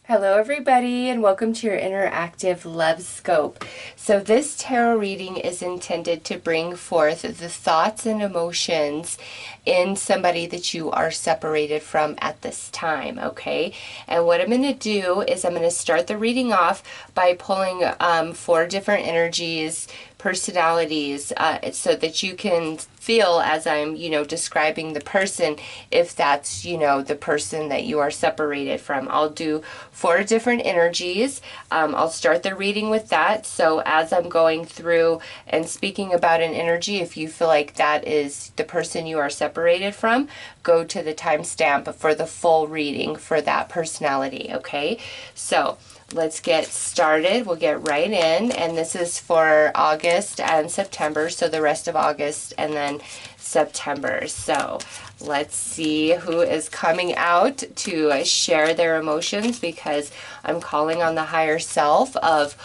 Hello everybody and welcome to your interactive love scope. So this tarot reading is intended to bring forth the thoughts and emotions in somebody that you are separated from at this time, okay? And what I'm going to do is I'm going to start the reading off by pulling 4 different energies, personalities, so that you can feel as I'm, describing the person, if that's, the person that you are separated from. I'll do 4 different energies. I'll start the reading with that. So as I'm going through and speaking about an energy, if you feel like that is the person you are separated from, go to the timestamp for the full reading for that personality, okay? So let's get started. We'll get right in, and this is for August and September, so the rest of August and then September. So let's see who is coming out to share their emotions, because I'm calling on the higher self of,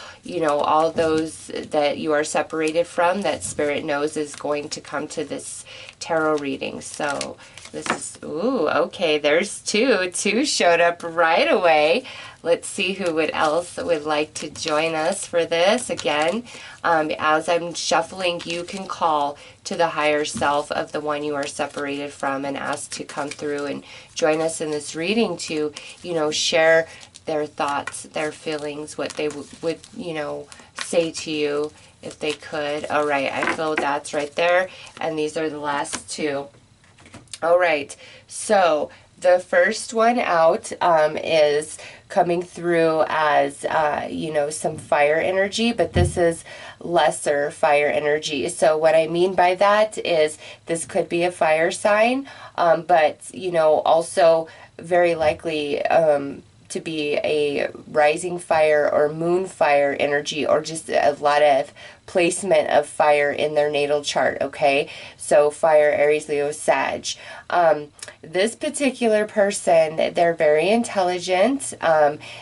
all those that you are separated from, that Spirit knows is going to come to this tarot reading. So this is, okay, there's 2. 2 showed up right away. Let's see who else would like to join us for this. Again, as I'm shuffling, you can call to the higher self of the one you are separated from and ask to come through and join us in this reading to, share their thoughts, their feelings, what they would, say to you if they could. All right, I feel that's right there. And these are the last 2. All right, so the first one out is coming through as, some fire energy, but this is lesser fire energy. So what I mean by that is this could be a fire sign, but, also very likely to be a rising fire or moon fire energy, or just a lot of placement of fire in their natal chart, okay? So fire, Aries, Leo, Sag. This particular person, they're very intelligent.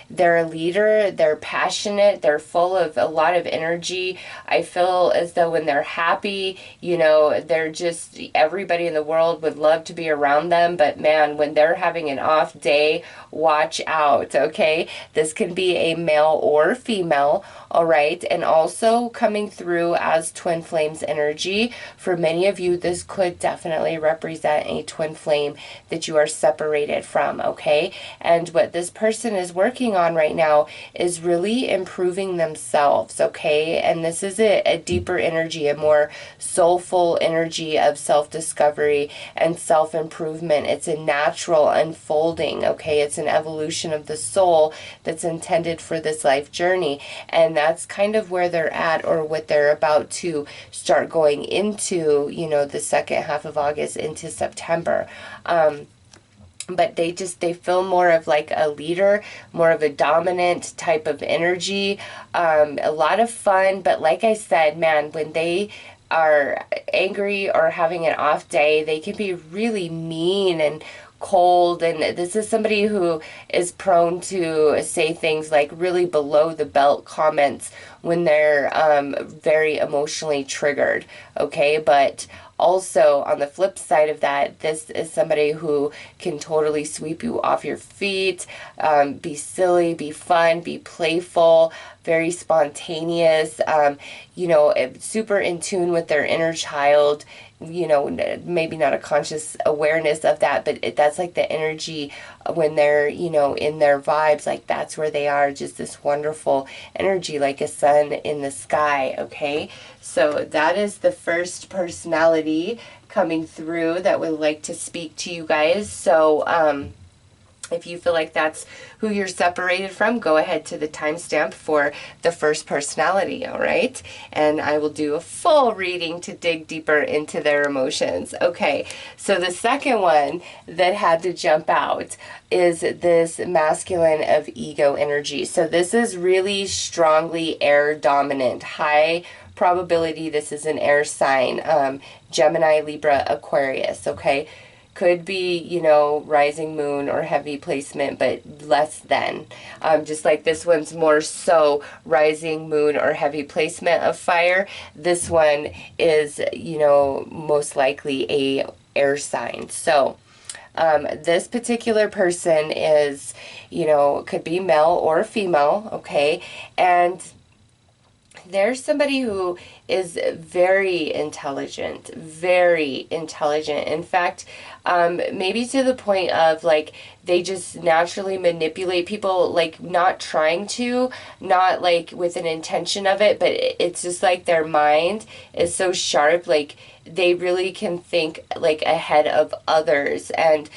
They're a leader. They're passionate. They're full of a lot of energy. I feel as though when they're happy, they're just, everybody in the world would love to be around them. But man, when they're having an off day, watch out, okay? This can be a male or female, all right? And also coming through as twin flames energy. For many of you, this could definitely represent a twin flame that you are separated from, okay? And what this person is working on right now is really improving themselves, okay? And this is a deeper energy, a more soulful energy of self-discovery and self-improvement. It's a natural unfolding, okay? It's an evolution of the soul that's intended for this life journey. And that's kind of where they're at, or what they're about to start going into, the second half of August into September. But they feel more of like a leader, more of a dominant type of energy, a lot of fun. But like I said, man, when they are angry or having an off day, they can be really mean and cold. And this is somebody who is prone to say things like really below the belt comments when they're very emotionally triggered, okay? But also, on the flip side of that, this is somebody who can totally sweep you off your feet, be silly, be fun, be playful, very spontaneous, super in tune with their inner child, maybe not a conscious awareness of that, but that's like the energy when they're, in their vibes, like that's where they are, just this wonderful energy, like a sun in the sky, okay? So that is the first personality coming through that would like to speak to you guys. So, if you feel like that's who you're separated from, go ahead to the timestamp for the first personality, all right? And I will do a full reading to dig deeper into their emotions. Okay, so the second one that had to jump out is this masculine of ego energy. So this is really strongly air dominant, high probability this is an air sign, Gemini, Libra, Aquarius, okay? Could be, rising moon or heavy placement, but less than. Just like this one's more so rising moon or heavy placement of fire. This one is, most likely a air sign. So This particular person is, could be male or female, okay? And there's somebody who is very intelligent, very intelligent. In fact, maybe to the point of like they just naturally manipulate people, like not trying to, not like with an intention of it, but it's just like their mind is so sharp, like they really can think like ahead of others. And,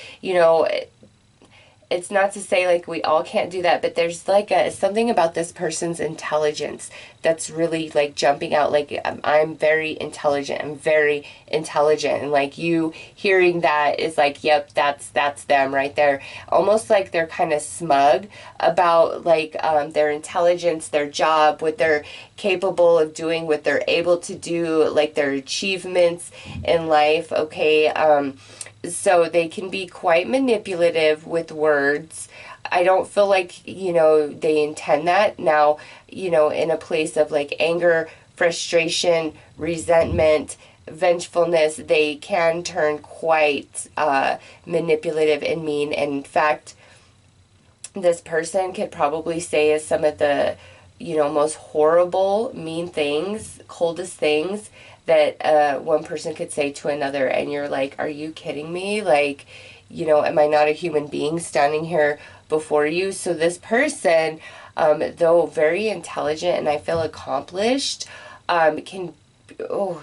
it's not to say like we all can't do that, but there's like something about this person's intelligence that's really like jumping out. Like I'm very intelligent. I'm very intelligent, and like you hearing that is like, yep, that's them right there. Almost like they're kind of smug about like their intelligence, their job, what they're capable of doing, what they're able to do, like their achievements in life. Okay. So they can be quite manipulative with words. I don't feel like, they intend that. Now, in a place of like anger, frustration, resentment, vengefulness, they can turn quite manipulative and mean. And in fact, this person could probably say some of the, most horrible, mean things, coldest things that one person could say to another, and you're like, are you kidding me? Like, am I not a human being standing here before you? So this person, though very intelligent and I feel accomplished, can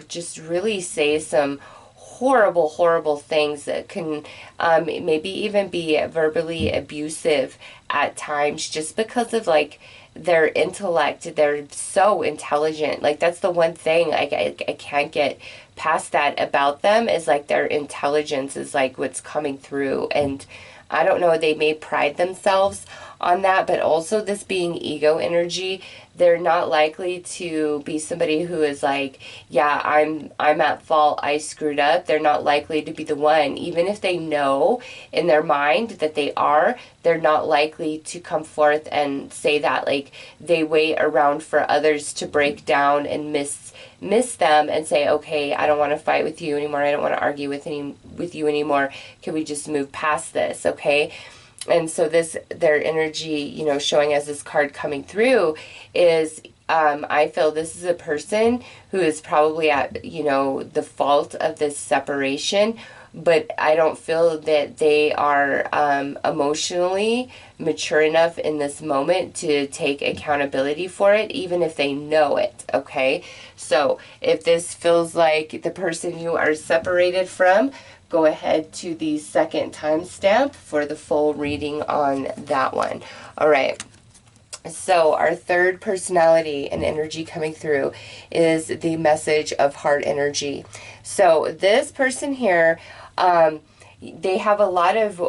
just really say some horrible, horrible things that can maybe even be verbally abusive at times, just because of like their intellect. They're so intelligent. Like that's the one thing I can't get past that about them, is like their intelligence is like what's coming through. And I don't know, they may pride themselves on that, but also this being ego energy, they're not likely to be somebody who is like, yeah, I'm at fault, I screwed up. They're not likely to be the one. Even if they know in their mind that they are, they're not likely to come forth and say that. Like they wait around for others to break down and miss them and say, okay, I don't want to fight with you anymore. I don't want to argue with you anymore. Can we just move past this? Okay. And so their energy, showing as this card coming through is, I feel this is a person who is probably at, the fault of this separation, but I don't feel that they are emotionally mature enough in this moment to take accountability for it, even if they know it, okay? So if this feels like the person you are separated from, go ahead to the second timestamp for the full reading on that one. All right. So our third personality and energy coming through is the message of heart energy. So this person here, they have a lot of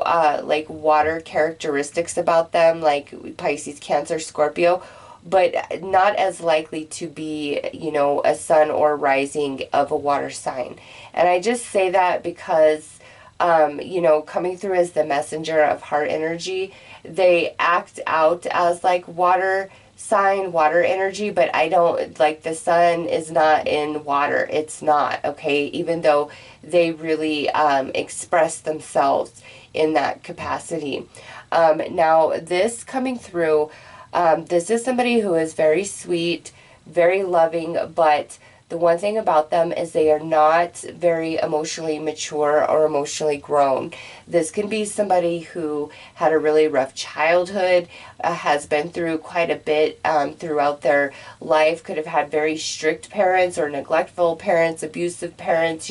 like water characteristics about them, like Pisces, Cancer, Scorpio, but not as likely to be, a sun or rising of a water sign. And I just say that because, coming through as the messenger of heart energy, they act out as like water sign, water energy, but I don't, like the sun is not in water. It's not, okay? Even though they really express themselves in that capacity. Now, this coming through, this is somebody who is very sweet, very loving, but the one thing about them is they are not very emotionally mature or emotionally grown. This can be somebody who had a really rough childhood, has been through quite a bit throughout their life, could have had very strict parents or neglectful parents, abusive parents.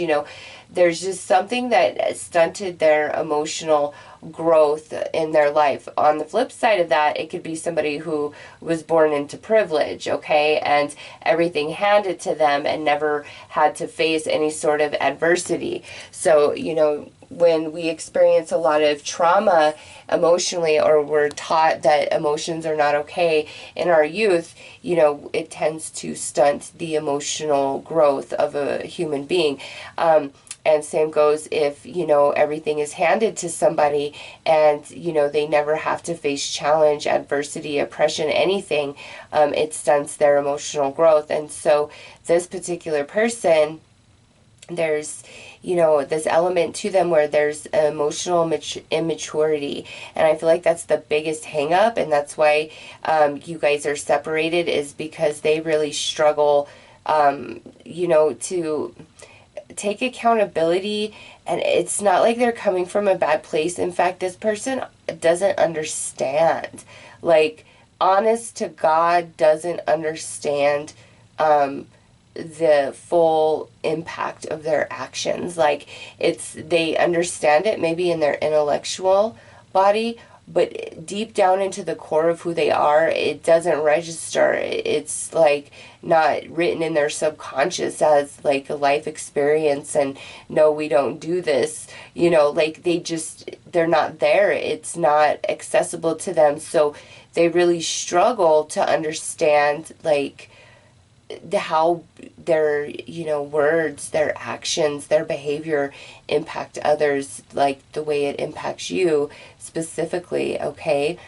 There's just something that stunted their emotional growth in their life. On the flip side of that, it could be somebody who was born into privilege, okay, and everything handed to them and never had to face any sort of adversity. So, when we experience a lot of trauma emotionally, or we're taught that emotions are not okay in our youth, it tends to stunt the emotional growth of a human being. And same goes if, everything is handed to somebody and, they never have to face challenge, adversity, oppression, anything. It stunts their emotional growth. And so this particular person, there's, you know, this element to them where there's emotional immaturity, and I feel like that's the biggest hang up, and that's why you guys are separated, is because they really struggle, you know, to take accountability. And it's not like they're coming from a bad place. In fact, this person doesn't understand, like, honest to God, doesn't understand the full impact of their actions. Like, they understand it maybe in their intellectual body, but deep down into the core of who they are, it doesn't register. It's like not written in their subconscious as like a life experience, and no, we don't do this, you know, like they're not there. It's not accessible to them. So they really struggle to understand, like, how their, you know, words, their actions, their behavior impact others, like the way it impacts you specifically. Okay.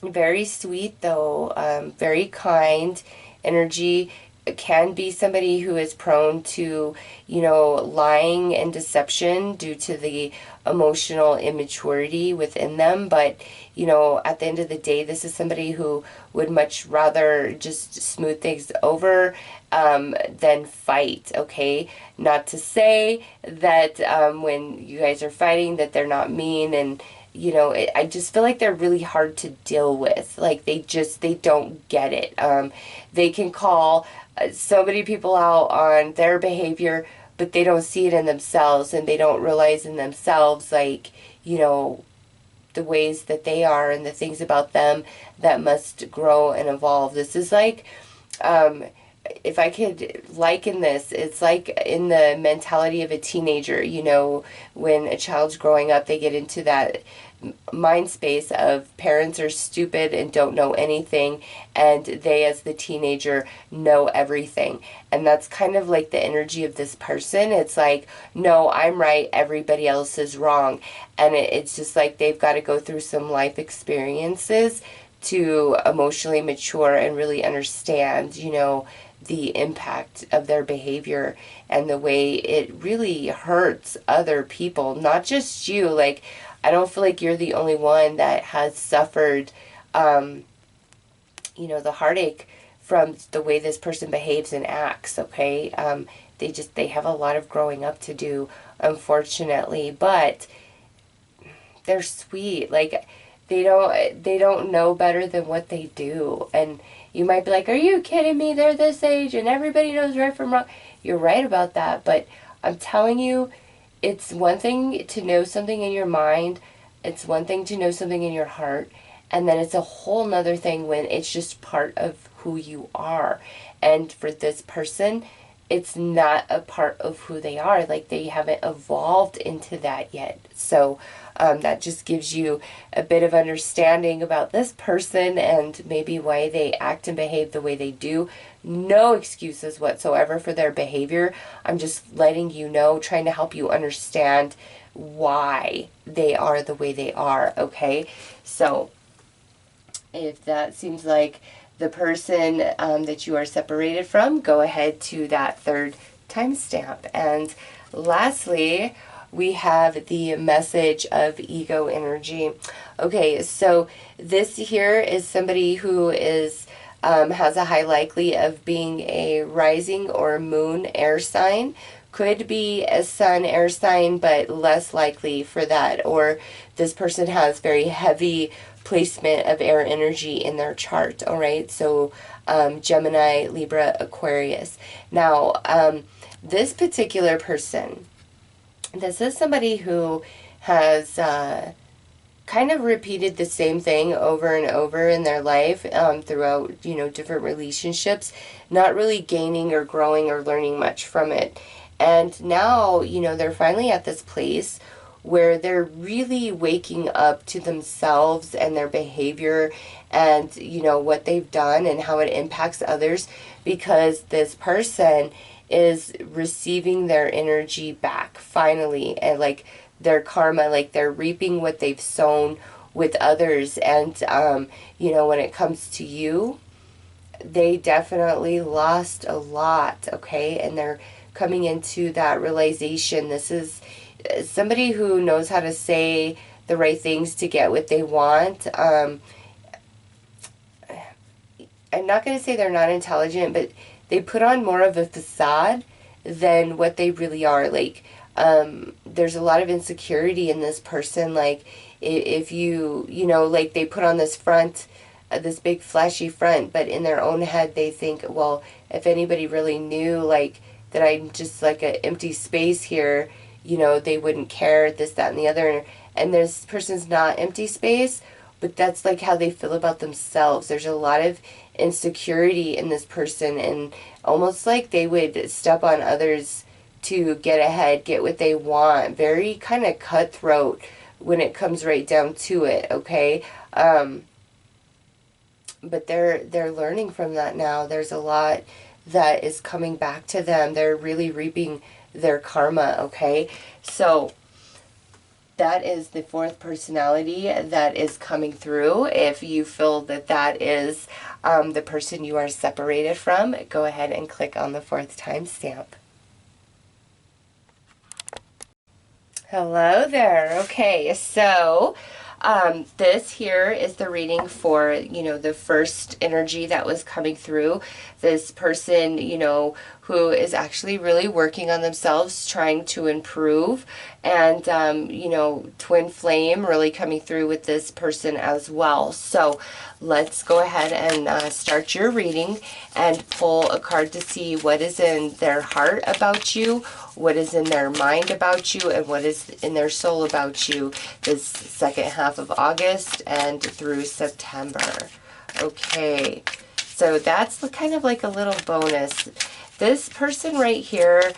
Very sweet though, very kind energy. Can be somebody who is prone to, you know, lying and deception due to the emotional immaturity within them. But, you know, at the end of the day, this is somebody who would much rather just smooth things over than fight, okay? Not to say that when you guys are fighting that they're not mean, and you know, I just feel like they're really hard to deal with. Like, they don't get it. They can call so many people out on their behavior, but they don't see it in themselves, and they don't realize in themselves, like, you know, the ways that they are and the things about them that must grow and evolve. This is like, if I could liken this, it's like in the mentality of a teenager. You know, when a child's growing up, they get into that mind space of parents are stupid and don't know anything, and they as the teenager know everything. And that's kind of like the energy of this person. It's like, no, I'm right, everybody else is wrong. And it's just like they've got to go through some life experiences to emotionally mature and really understand, you know, the impact of their behavior and the way it really hurts other people, not just you. Like, I don't feel like you're the only one that has suffered, you know, the heartache from the way this person behaves and acts, okay? They have a lot of growing up to do, unfortunately, but they're sweet. Like, they don't know better than what they do. And you might be like, are you kidding me? They're this age and everybody knows right from wrong. You're right about that, but I'm telling you, it's one thing to know something in your mind, it's one thing to know something in your heart, and then it's a whole nother thing when it's just part of who you are. And for this person, it's not a part of who they are. Like, they haven't evolved into that yet. So that just gives you a bit of understanding about this person and maybe why they act and behave the way they do. No excuses whatsoever for their behavior. I'm just letting you know, trying to help you understand why they are the way they are, okay? So if that seems like the person that you are separated from, go ahead to that third timestamp. And lastly, we have the message of ego energy. Okay, so this here is somebody who is has a high likely of being a rising or moon air sign. Could be a sun air sign, but less likely for that. Or this person has very heavy placement of air energy in their chart. All right, so Gemini, Libra, Aquarius. Now, this particular person, this is somebody who has kind of repeated the same thing over and over in their life throughout, you know, different relationships, not really gaining or growing or learning much from it. And now, you know, they're finally at this place where they're really waking up to themselves and their behavior and, you know, what they've done and how it impacts others, because this person is receiving their energy back finally, and like their karma, like they're reaping what they've sown with others. And you know, when it comes to you, they definitely lost a lot, okay? And they're coming into that realization. This is somebody who knows how to say the right things to get what they want. I'm not going to say they're not intelligent, but they put on more of a facade than what they really are. Like, there's a lot of insecurity in this person. Like, if you know, like, they put on this front, this big flashy front, but in their own head they think, well, if anybody really knew, like, that I'm just like an empty space here, you know, they wouldn't care, this, that, and the other. And this person's not empty space, but that's like how they feel about themselves. There's a lot of insecurity in this person, and almost like they would step on others to get ahead, get what they want. Very kind of cutthroat when it comes right down to it, okay? But they're learning from that now. There's a lot that is coming back to them. They're really reaping their karma, okay? So that is the fourth personality that is coming through. If you feel that that is the person you are separated from, go ahead and click on the fourth timestamp. Hello there. Okay, so this here is the reading for, you know, the first energy that was coming through. This person, you know, who is actually really working on themselves, trying to improve. And, you know, twin flame really coming through with this person as well. So let's go ahead and start your reading and pull a card to see what is in their heart about you, what is in their mind about you, and what is in their soul about you this second half of August and through September. Okay, so that's kind of like a little bonus. This person right here,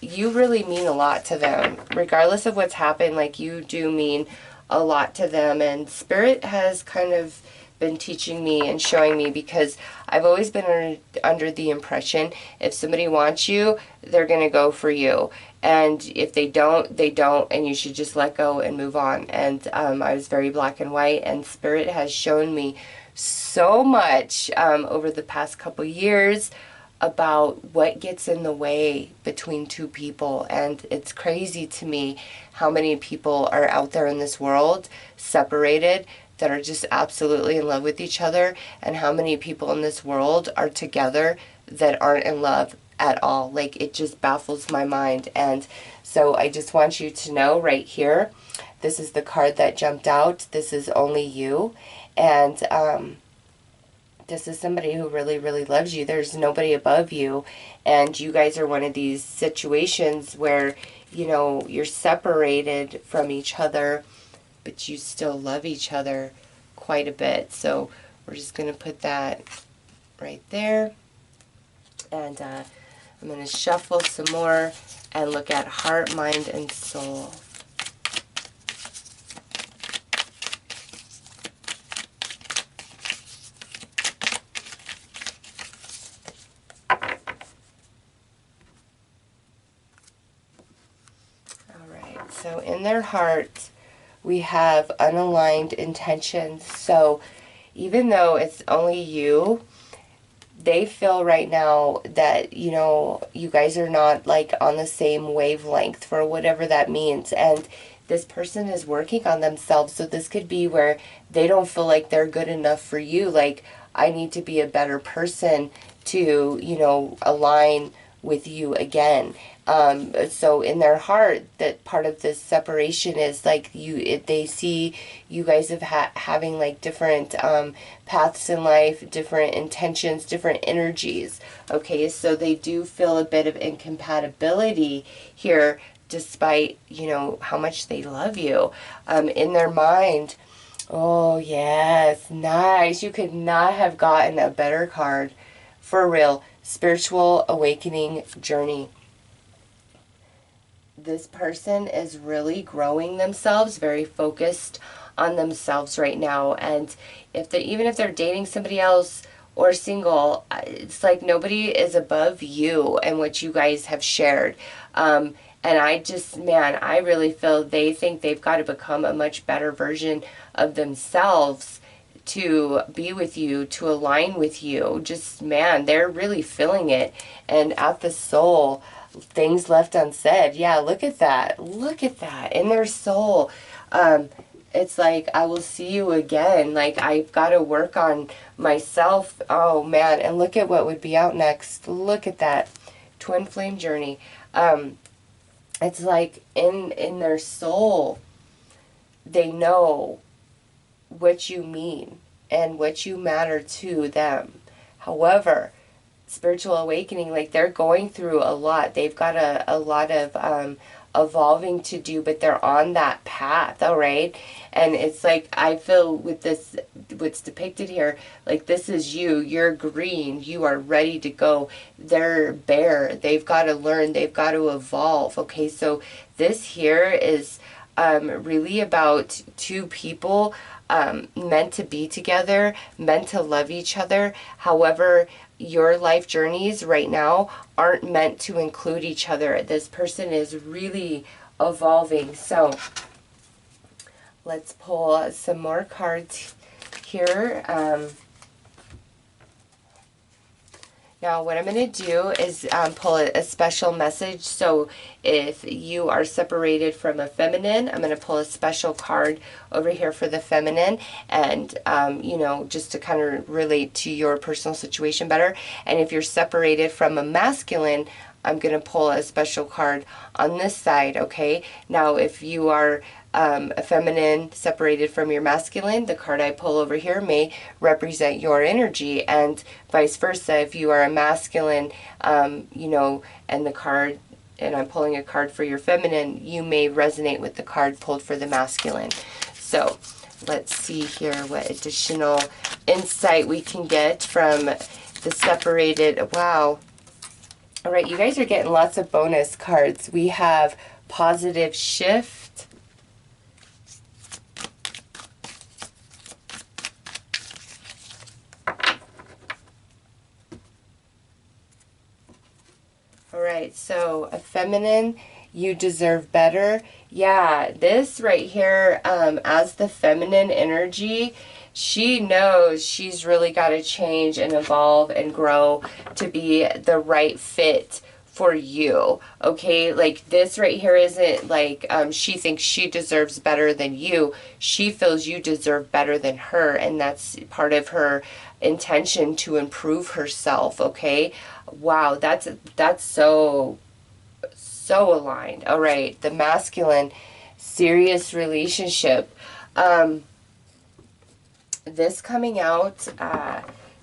you really mean a lot to them. Regardless of what's happened, like, you do mean a lot to them. And Spirit has kind of been teaching me and showing me, because I've always been under the impression if somebody wants you, they're going to go for you. And if they don't, they don't, and you should just let go and move on. And I was very black and white, and Spirit has shown me so much over the past couple years about what gets in the way between two people. And it's crazy to me how many people are out there in this world separated that are just absolutely in love with each other, and how many people in this world are together that aren't in love at all. Like, it just baffles my mind. And so I just want you to know right here, this is the card that jumped out. This is only you. And this is somebody who really, really loves you. There's nobody above you. And you guys are one of these situations where, you know, you're separated from each other, but you still love each other quite a bit. So we're just going to put that right there. And I'm going to shuffle some more and look at heart, mind, and soul. So in their heart, we have unaligned intentions. So even though it's only you, they feel right now that, you know, you guys are not like on the same wavelength, for whatever that means. And this person is working on themselves. So this could be where they don't feel like they're good enough for you. Like, I need to be a better person to, you know, align with you again. So in their heart, that part of this separation is like they see you guys of having like different paths in life, different intentions, different energies. Okay, so they do feel a bit of incompatibility here, despite, you know, how much they love you. In their mind, oh yes, nice. You could not have gotten a better card. For real. Spiritual awakening journey. This person is really growing themselves, very focused on themselves right now. And even if they're dating somebody else or single, it's like nobody is above you and what you guys have shared. And I just, man, I really feel they think they've got to become a much better version of themselves to be with you, to align with you. Just, man, they're really feeling it. And at the soul, things left unsaid. Yeah, look at that. Look at that. In their soul. It's like, I will see you again. Like, I've got to work on myself. Oh, man. And look at what would be out next. Look at that. Twin flame journey. It's like in their soul, they know what you mean and what you matter to them. However, spiritual awakening, like, they're going through a lot. They've got a lot of evolving to do, but they're on that path, all right? And it's like, I feel with this, what's depicted here, like, this is you. You're green. You are ready to go. They're bare. They've got to learn. They've got to evolve, okay? So this here is really about two people meant to be together, meant to love each other. However, your life journeys right now aren't meant to include each other. This person is really evolving. So let's pull some more cards here. Now what I'm going to do is pull a special message. So if you are separated from a feminine, I'm going to pull a special card over here for the feminine, and you know, just to kind of relate to your personal situation better. And if you're separated from a masculine, I'm going to pull a special card on this side, okay? Now if you are a feminine separated from your masculine, the card I pull over here may represent your energy, and vice versa. If you are a masculine, you know, and the card, and I'm pulling a card for your feminine, you may resonate with the card pulled for the masculine. So let's see here what additional insight we can get from the separated. Wow. All right, you guys are getting lots of bonus cards. We have positive shift. Alright, so a feminine, you deserve better. Yeah, this right here, as the feminine energy, she knows she's really got to change and evolve and grow to be the right fit for you, okay? Like, this right here isn't like she thinks she deserves better than you. She feels you deserve better than her, and that's part of her intention to improve herself, okay? Wow, that's so aligned. All right, the masculine, serious relationship. This coming out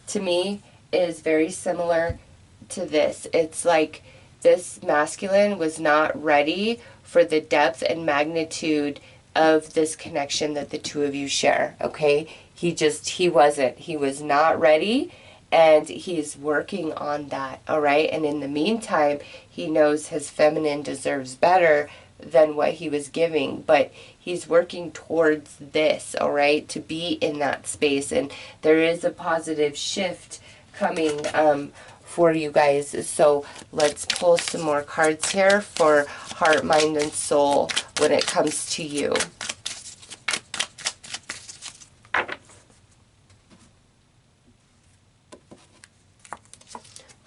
to me is very similar to this. It's like this masculine was not ready for the depth and magnitude of this connection that the two of you share, okay? He wasn't. He was not ready, and he's working on that, all right? And in the meantime, he knows his feminine deserves better than what he was giving, but he's working towards this, all right, to be in that space. And there is a positive shift coming for you guys. So let's pull some more cards here for heart, mind, and soul when it comes to you.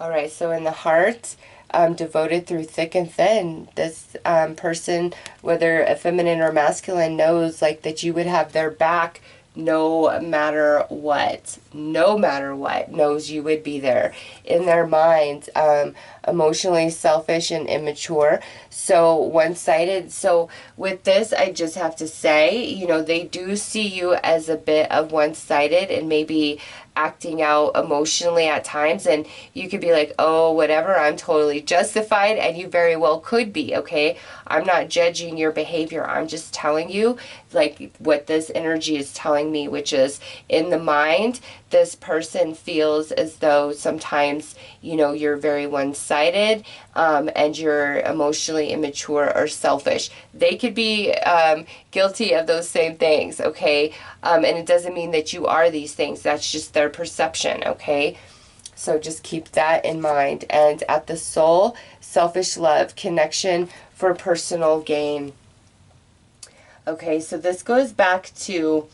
All right, so in the heart, devoted through thick and thin, this person, whether a feminine or masculine, knows like that you would have their back no matter what, knows you would be there. In their minds, emotionally selfish and immature, so one-sided. So with this, I just have to say, you know, they do see you as a bit of one-sided and maybe acting out emotionally at times, and you could be like, oh, whatever, I'm totally justified, and you very well could be, okay? I'm not judging your behavior. I'm just telling you like what this energy is telling me, which is in the mind, this person feels as though sometimes, you know, you're very one-sided and you're emotionally immature or selfish. They could be guilty of those same things, okay? And it doesn't mean that you are these things. That's just their perception, okay? So just keep that in mind. And at the soul, selfish love, connection for personal gain. Okay, so this goes back to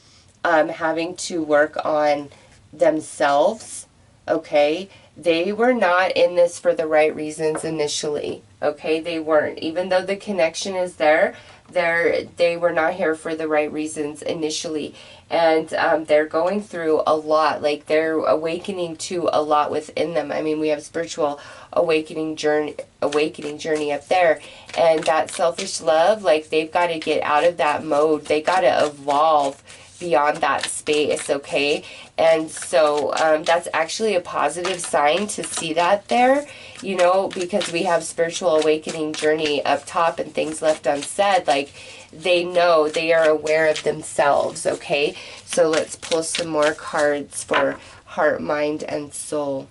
having to work on themselves, okay? They were not in this for the right reasons initially, okay? They weren't. Even though the connection is there, they were not here for the right reasons initially. And they're going through a lot. Like, they're awakening to a lot within them. I mean, we have spiritual awakening journey up there. And that selfish love, like, they've got to get out of that mode. They got to evolve beyond that space, okay? And so that's actually a positive sign to see that there, you know, because we have spiritual awakening journey up top and things left unsaid. Like, they know, they are aware of themselves, okay? So let's pull some more cards for heart, mind, and soul.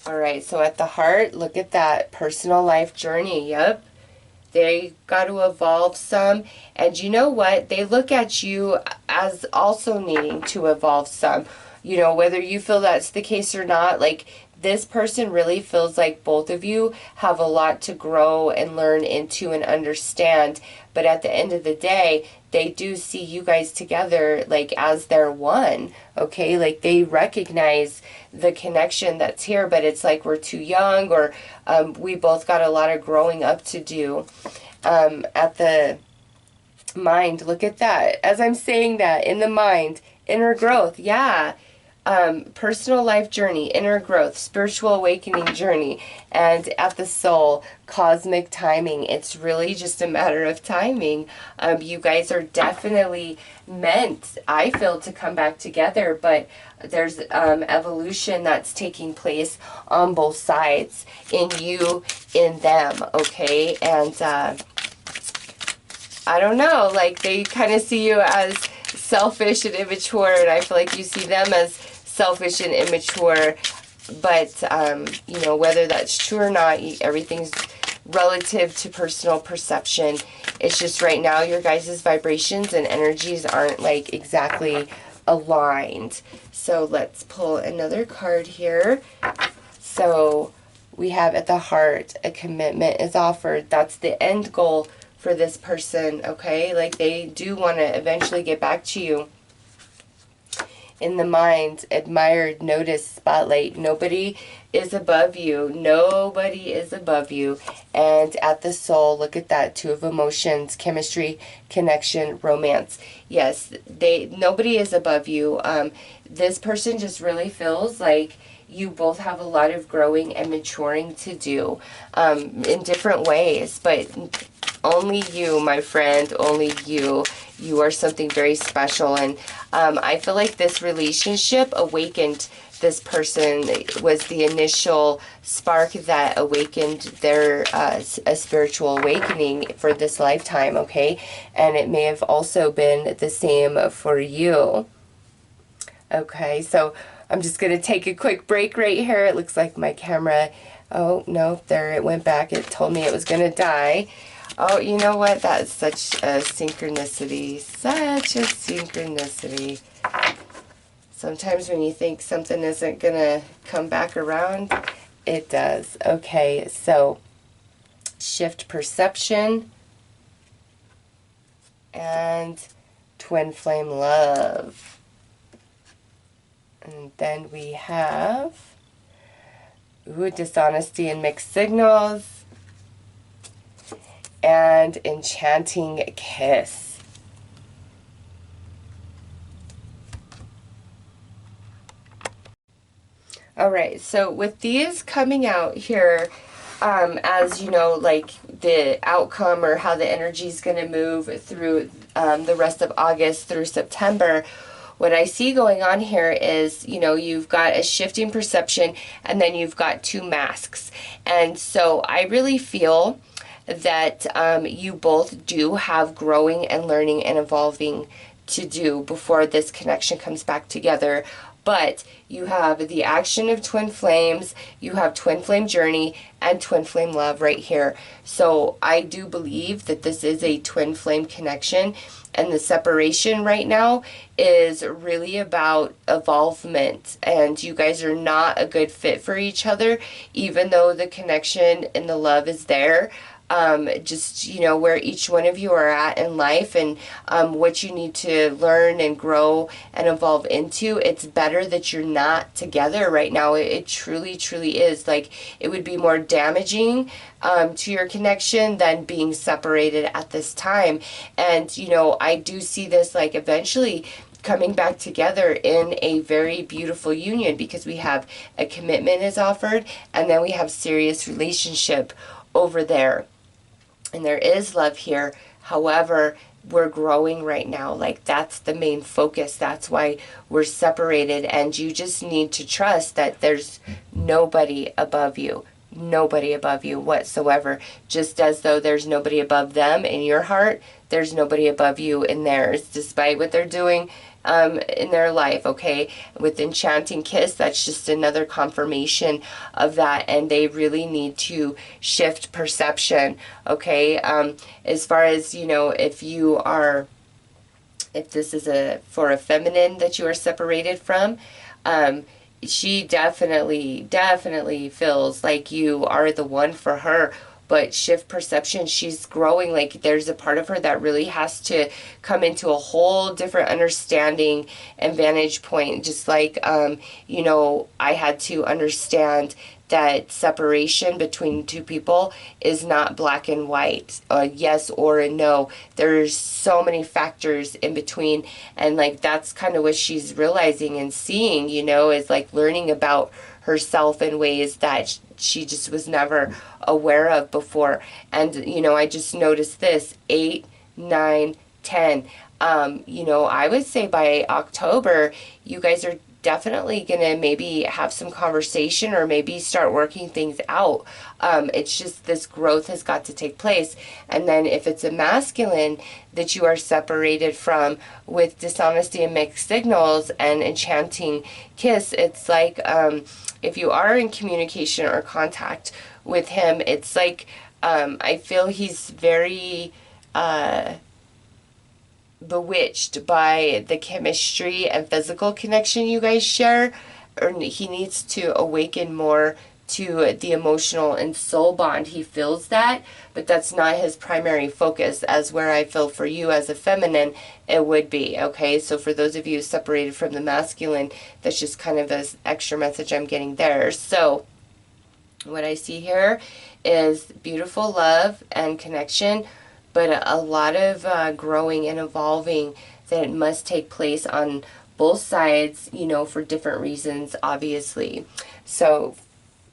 All right, so at the heart, look at that personal life journey. Yep. They got to evolve some. And you know what? They look at you as also needing to evolve some. You know, whether you feel that's the case or not, like, this person really feels like both of you have a lot to grow and learn into and understand. But at the end of the day, they do see you guys together, like, as their one, okay? Like, they recognize the connection that's here, but it's like we're too young, or we both got a lot of growing up to do. At the mind, look at that. As I'm saying that, in the mind, inner growth, yeah. Personal life journey, inner growth, spiritual awakening journey, and at the soul, cosmic timing. It's really just a matter of timing. You guys are definitely meant, I feel, to come back together, but there's evolution that's taking place on both sides, in you, in them, okay? And I don't know, like, they kind of see you as selfish and immature, and I feel like you see them as selfish and immature. But you know, whether that's true or not, everything's relative to personal perception. It's just right now your guys' vibrations and energies aren't, like, exactly aligned. So let's pull another card here. So we have at the heart, a commitment is offered. That's the end goal for this person, okay? Like, they do want to eventually get back to you. In the mind, admired, noticed, spotlight. Nobody is above you. Nobody is above you. And at the soul, look at that. Two of emotions, chemistry, connection, romance. Yes, nobody is above you. This person just really feels like you both have a lot of growing and maturing to do in different ways. But only you, my friend, only you. You are something very special. And I feel like this relationship awakened this person. It was the initial spark that awakened their a spiritual awakening for this lifetime, okay? And it may have also been the same for you. Okay, so I'm just going to take a quick break right here. It looks like my camera, oh, no, there it went back. It told me it was going to die. Oh, you know what? That's such a synchronicity. Such a synchronicity. Sometimes when you think something isn't going to come back around, it does. Okay, so shift perception and twin flame love. And then we have dishonesty and mixed signals. And enchanting kiss. All right, so with these coming out here, as you know, like, the outcome or how the energy is going to move through the rest of August through September, what I see going on here is, you know, you've got a shifting perception, and then you've got two masks. And so I really feel that you both do have growing and learning and evolving to do before this connection comes back together. But you have the action of twin flames, you have twin flame journey, and twin flame love right here. So I do believe that this is a twin flame connection, and the separation right now is really about evolvement, and you guys are not a good fit for each other, even though the connection and the love is there. just, you know, where each one of you are at in life, and what you need to learn and grow and evolve into. It's better that you're not together right now. It truly, truly is. Like, it would be more damaging to your connection than being separated at this time. And, you know, I do see this, like, eventually coming back together in a very beautiful union, because we have a commitment is offered, and then we have serious relationship over there, and there is love here. However, we're growing right now. Like, that's the main focus. That's why we're separated, and you just need to trust that there's nobody above you. Nobody above you whatsoever. Just as though there's nobody above them in your heart, there's nobody above you in theirs, despite what they're doing in their life, okay? With Enchanting Kiss, that's just another confirmation of that, and they really need to shift perception, okay? As far as, you know, if this is for a feminine that you are separated from, she definitely feels like you are the one for her. But shift perception, she's growing. Like, there's a part of her that really has to come into a whole different understanding and vantage point. Just like, you know, I had to understand that separation between two people is not black and white, a yes or a no. There's so many factors in between, and like, that's kind of what she's realizing and seeing, you know, is like learning about herself in ways that she just was never aware of before. And, you know, I just noticed this, 8, 9, 10. You know, I would say by October, you guys are definitely going to maybe have some conversation, or maybe start working things out. It's just this growth has got to take place. And then if it's a masculine that you are separated from with dishonesty and mixed signals and Enchanting Kiss, it's like, if you are in communication or contact with him, it's like, I feel he's very bewitched by the chemistry and physical connection you guys share, or he needs to awaken more to the emotional and soul bond. He feels that, but that's not his primary focus, as where I feel for you as a feminine, it would be, okay? So for those of you separated from the masculine, that's just kind of an extra message I'm getting there. So what I see here is beautiful love and connection, but a lot of growing and evolving that must take place on both sides, you know, for different reasons, obviously. So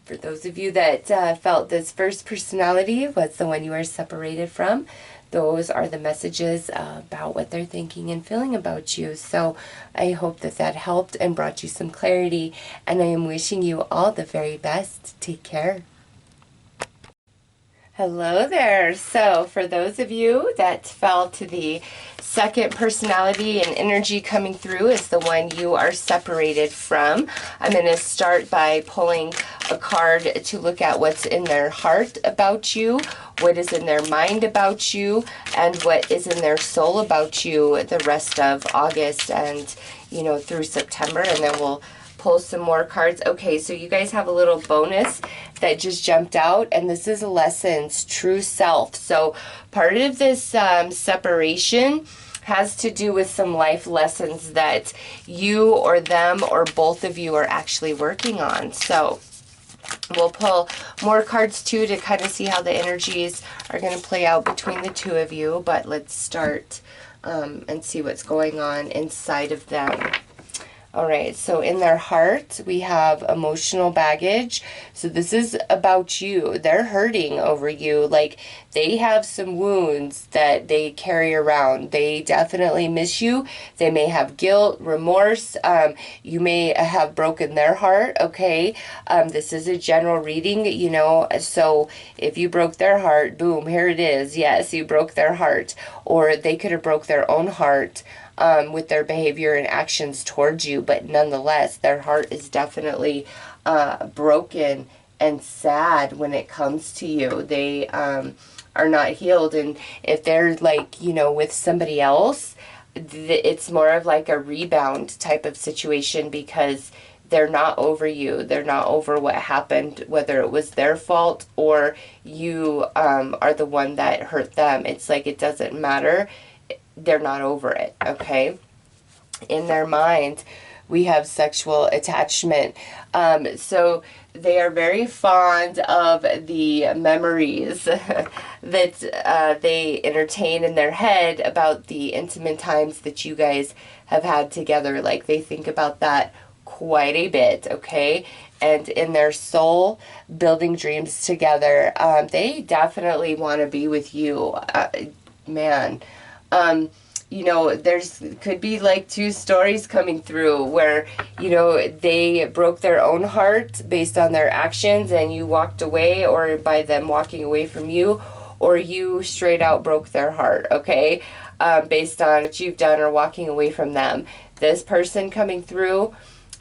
for those of you that felt this first personality was the one you are separated from, those are the messages about what they're thinking and feeling about you. So I hope that that helped and brought you some clarity, and I am wishing you all the very best. Take care. Hello there. So for those of you that fell to the second personality and energy coming through is the one you are separated from, I'm going to start by pulling a card to look at what's in their heart about you, what is in their mind about you, and what is in their soul about you the rest of August and, you know, through September, and then we'll pull some more cards. Okay, so you guys have a little bonus that just jumped out, and this is Lessons, True Self. So part of this separation has to do with some life lessons that you or them or both of you are actually working on. So we'll pull more cards too to kind of see how the energies are going to play out between the two of you, but let's start and see what's going on inside of them. All right, so in their heart, we have emotional baggage. So this is about you. They're hurting over you. Like, they have some wounds that they carry around. They definitely miss you. They may have guilt, remorse. You may have broken their heart, okay? This is a general reading, you know, so if you broke their heart, boom, here it is. Yes, you broke their heart. Or they could have broke their own heart with their behavior and actions towards you, but nonetheless, their heart is definitely broken and sad when it comes to you. They are not healed, and if they're like, you know, with somebody else, it's more of like a rebound type of situation, because they're not over you. They're not over what happened, whether it was their fault or you are the one that hurt them. It's like it doesn't matter. They're not over it, okay? In their mind, we have sexual attachment. So they are very fond of the memories that they entertain in their head about the intimate times that you guys have had together. Like, they think about that quite a bit, okay? And in their soul, building dreams together, they definitely want to be with you, man. You know, there's could be like two stories coming through where, you know, they broke their own heart based on their actions and you walked away, or by them walking away from you, or you straight out broke their heart, okay, based on what you've done or walking away from them. This person coming through,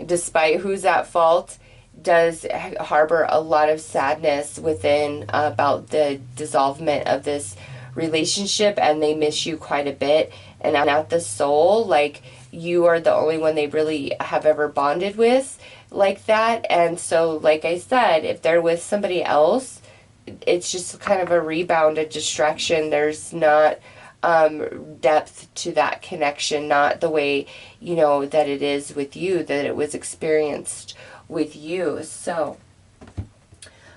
despite who's at fault, does harbor a lot of sadness within about the dissolvement of this relationship, and they miss you quite a bit. And at the soul, like, you are the only one they really have ever bonded with like that. And so, like I said, if they're with somebody else, it's just kind of a rebound, a distraction. There's not depth to that connection, not the way, you know, that it is with you, that it was experienced with you. So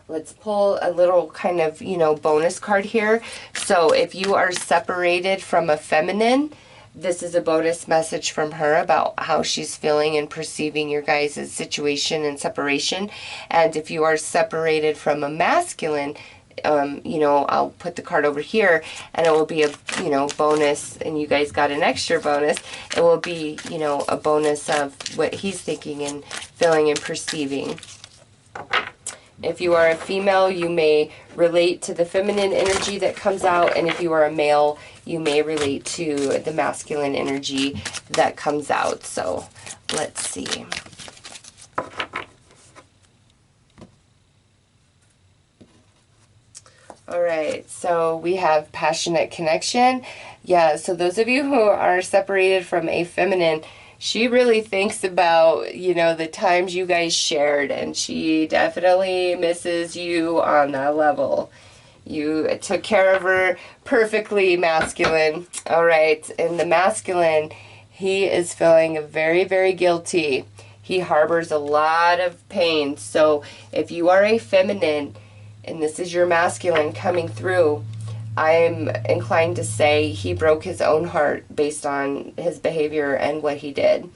let's pull a little kind of, you know, bonus card here. So if you are separated from a feminine, this is a bonus message from her about how she's feeling and perceiving your guys' situation and separation. And if you are separated from a masculine, you know, I'll put the card over here and it will be a, you know, bonus, and you guys got an extra bonus. It will be, you know, a bonus of what he's thinking and feeling and perceiving. If you are a female, you may relate to the feminine energy that comes out, and if you are a male, you may relate to the masculine energy that comes out. So let's see. All right, so we have passionate connection. Yeah, so those of you who are separated from a feminine, she really thinks about, you know, the times you guys shared, and she definitely misses you on that level. You took care of her perfectly, masculine. All right, and the masculine, he is feeling very, very guilty. He harbors a lot of pain. So if you are a feminine, and this is your masculine coming through, I'm inclined to say he broke his own heart based on his behavior and what he did.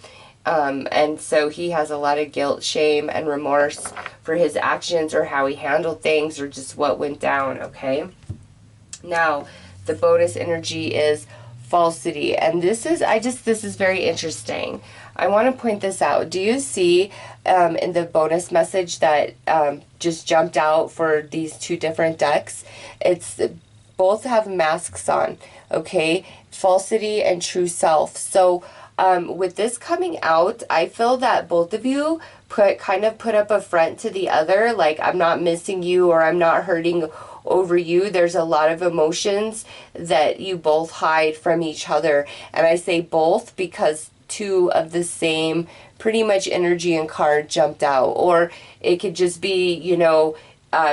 And so he has a lot of guilt, shame, and remorse for his actions or how he handled things or just what went down, okay? Now, the bonus energy is falsity. And this is, this is very interesting. I want to point this out. Do you see in the bonus message that just jumped out for these two different decks? It's both have masks on, okay? Falsity and true self. So with this coming out, I feel that both of you kind of put up a front to the other, like, I'm not missing you or I'm not hurting over you. There's a lot of emotions that you both hide from each other. And I say both because two of the same pretty much energy and card jumped out. Or it could just be, you know,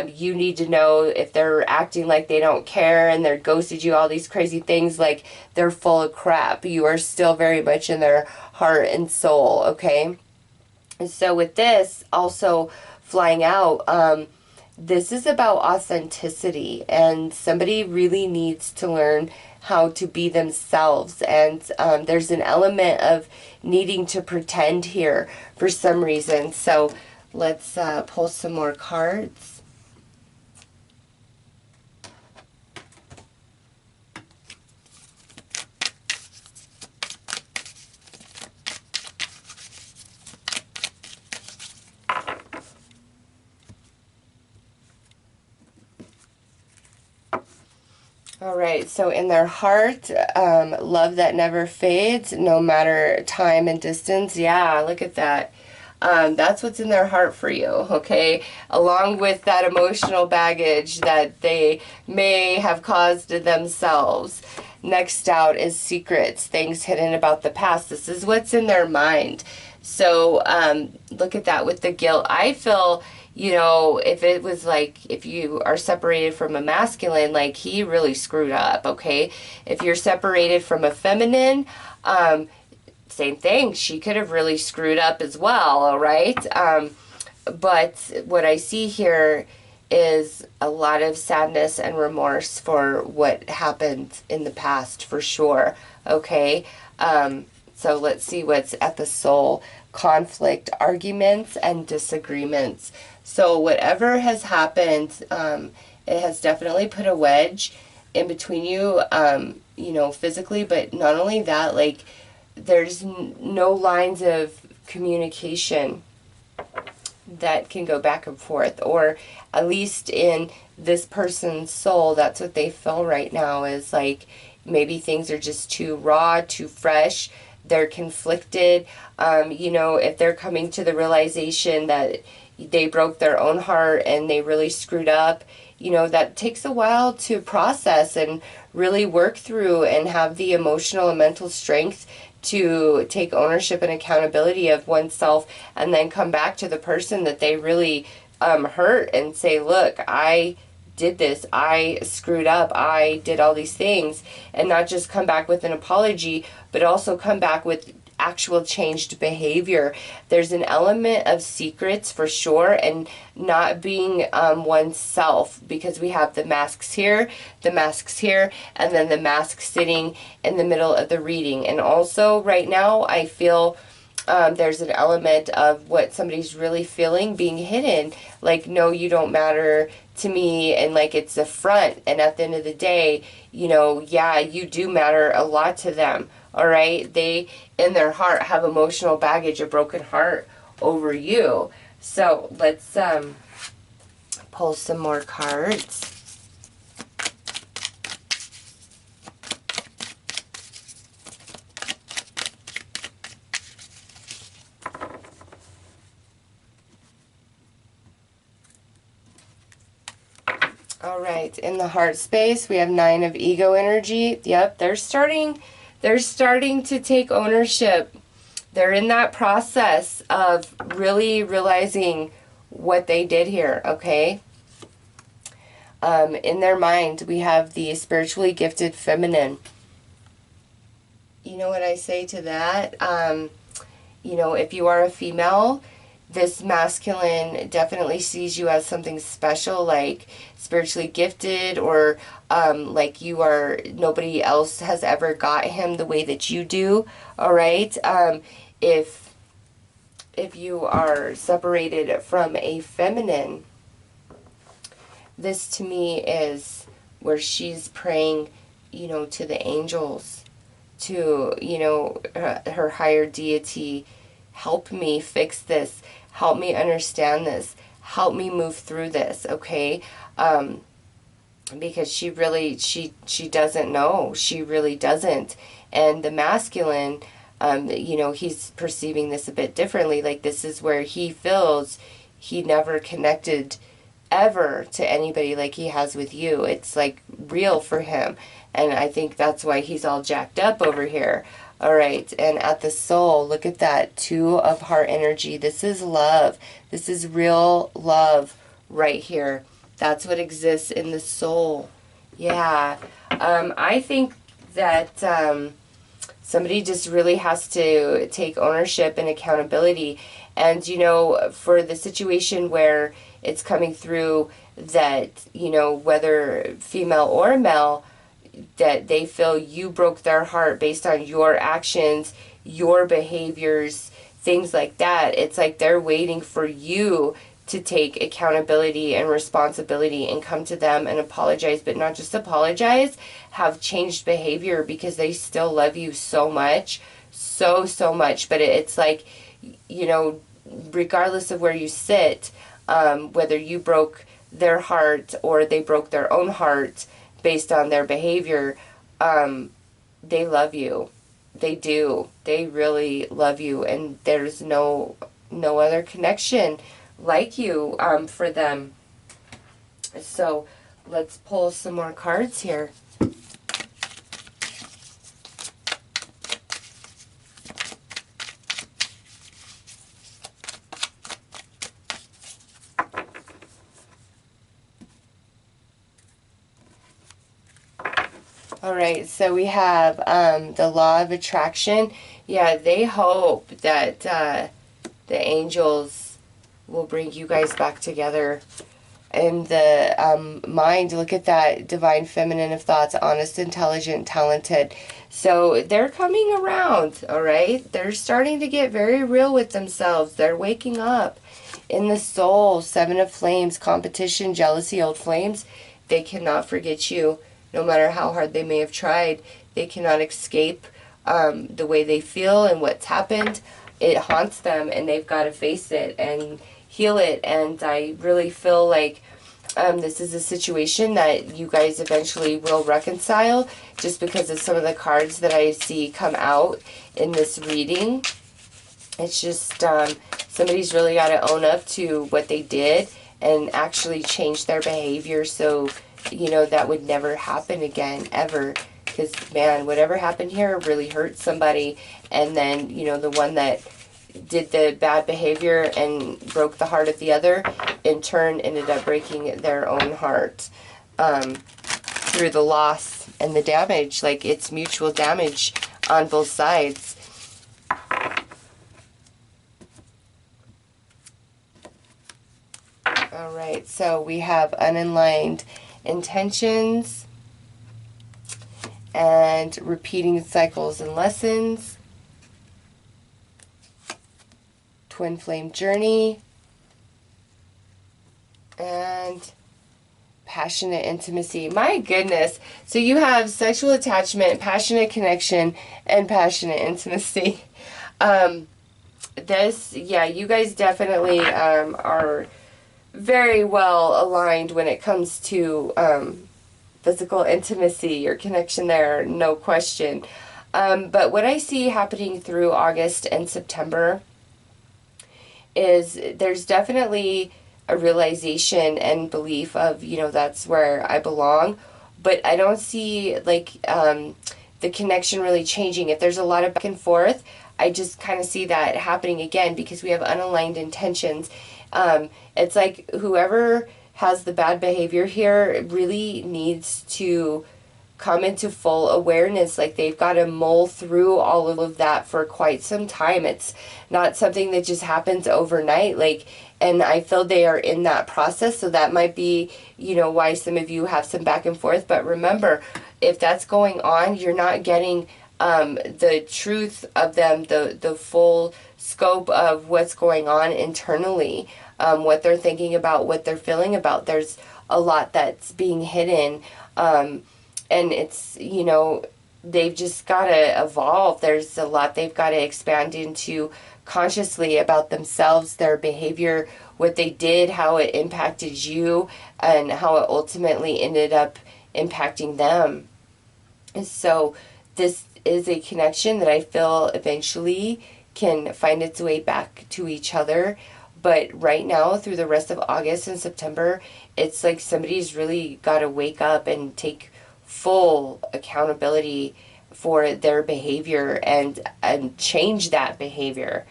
you need to know if they're acting like they don't care and they're ghosted you, all these crazy things, like they're full of crap. You are still very much in their heart and soul, okay? And so with this also flying out, this is about authenticity, and somebody really needs to learn how to be themselves. And there's an element of needing to pretend here for some reason. So let's pull some more cards. All right, so in their heart, love that never fades, no matter time and distance. Yeah, look at that. That's what's in their heart for you, okay? Along with that emotional baggage that they may have caused themselves. Next out is secrets, things hidden about the past. This is what's in their mind. So look at that with the guilt. I feel, you know, if it was like, if you are separated from a masculine, like he really screwed up, okay? If you're separated from a feminine, same thing. She could have really screwed up as well, all right? But what I see here is a lot of sadness and remorse for what happened in the past, for sure, okay? So let's see what's at the soul. Conflict, arguments, and disagreements. So whatever has happened, it has definitely put a wedge in between you, you know, physically, but not only that, like, there's no lines of communication that can go back and forth, or at least in this person's soul, that's what they feel right now, is like maybe things are just too raw, too fresh, they're conflicted. You know, if they're coming to the realization that they broke their own heart and they really screwed up, you know, that takes a while to process and really work through and have the emotional and mental strength to take ownership and accountability of oneself, and then come back to the person that they really hurt and say, look, I did this, I screwed up, I did all these things, and not just come back with an apology, but also come back with actual changed behavior. There's an element of secrets for sure, and not being oneself, because we have the masks here, the masks here, and then the mask sitting in the middle of the reading. And also right now I feel there's an element of what somebody's really feeling being hidden, like, no, you don't matter to me, and like it's a front, and at the end of the day, you know, yeah, you do matter a lot to them. All right, they in their heart have emotional baggage, a broken heart over you. So let's pull some more cards. All right, in the heart space, we have 9 of ego energy. Yep, they're starting to take ownership. They're in that process of really realizing what they did here, okay? In their mind, we have the spiritually gifted feminine. You know what I say to that? You know, if you are a female, this masculine definitely sees you as something special, like spiritually gifted, or like you are, nobody else has ever got him the way that you do, all right? If you are separated from a feminine, this to me is where she's praying, you know, to the angels, to, you know, her higher deity, help me fix this, help me understand this, help me move through this, okay? Because she really, she doesn't know, she really doesn't. And the masculine, you know, he's perceiving this a bit differently, like this is where he feels he never connected ever to anybody like he has with you. It's like real for him, and I think that's why he's all jacked up over here. All right, and at the soul, look at that 2 of heart energy. This is love. This is real love right here. That's what exists in the soul. Yeah, I think that somebody just really has to take ownership and accountability. And, you know, for the situation where it's coming through that, you know, whether female or male, that they feel you broke their heart based on your actions, your behaviors, things like that. It's like they're waiting for you to take accountability and responsibility and come to them and apologize, but not just apologize, have changed behavior, because they still love you so much, so much. But it's like, you know, regardless of where you sit, whether you broke their heart or they broke their own heart based on their behavior, they love you. They do. They really love you, and there's no other connection like you for them. So let's pull some more cards here. All right, so we have the law of attraction. Yeah, they hope that the angels will bring you guys back together. And the mind, look at that, divine feminine of thoughts, honest, intelligent, talented. So they're coming around, all right? They're starting to get very real with themselves. They're waking up in the soul. Seven of flames, competition, jealousy, old flames. They cannot forget you, no matter how hard they may have tried. They cannot escape the way they feel and what's happened. It haunts them, and they've got to face it and heal it. And I really feel like this is a situation that you guys eventually will reconcile, just because of some of the cards that I see come out in this reading. It's just somebody's really got to own up to what they did and actually change their behavior, so you know that would never happen again, ever. Because man, whatever happened here really hurt somebody, and then you know the one that did the bad behavior and broke the heart of the other, in turn ended up breaking their own heart through the loss and the damage. Like, it's mutual damage on both sides. All right, so we have unaligned intentions and repeating cycles and lessons. Twin flame journey, and passionate intimacy. My goodness. So you have sexual attachment, passionate connection, and passionate intimacy. Yeah, you guys definitely are very well aligned when it comes to physical intimacy or connection there, no question. But what I see happening through August and September is there's definitely a realization and belief of, you know, that's where I belong. But I don't see, like, the connection really changing. If there's a lot of back and forth, I just kind of see that happening again, because we have unaligned intentions. It's like whoever has the bad behavior here really needs to come into full awareness. Like, they've got to mull through all of that for quite some time. It's not something that just happens overnight. Like, and I feel they are in that process. So that might be, you know, why some of you have some back and forth. But remember, if that's going on, you're not getting the truth of them, the full scope of what's going on internally, what they're thinking about, what they're feeling about. There's a lot that's being hidden. And it's, you know, they've just got to evolve. There's a lot they've got to expand into consciously about themselves, their behavior, what they did, how it impacted you, and how it ultimately ended up impacting them. And so this is a connection that I feel eventually can find its way back to each other. But right now, through the rest of August and September, it's like somebody's really got to wake up and take full accountability for their behavior and change that behavior,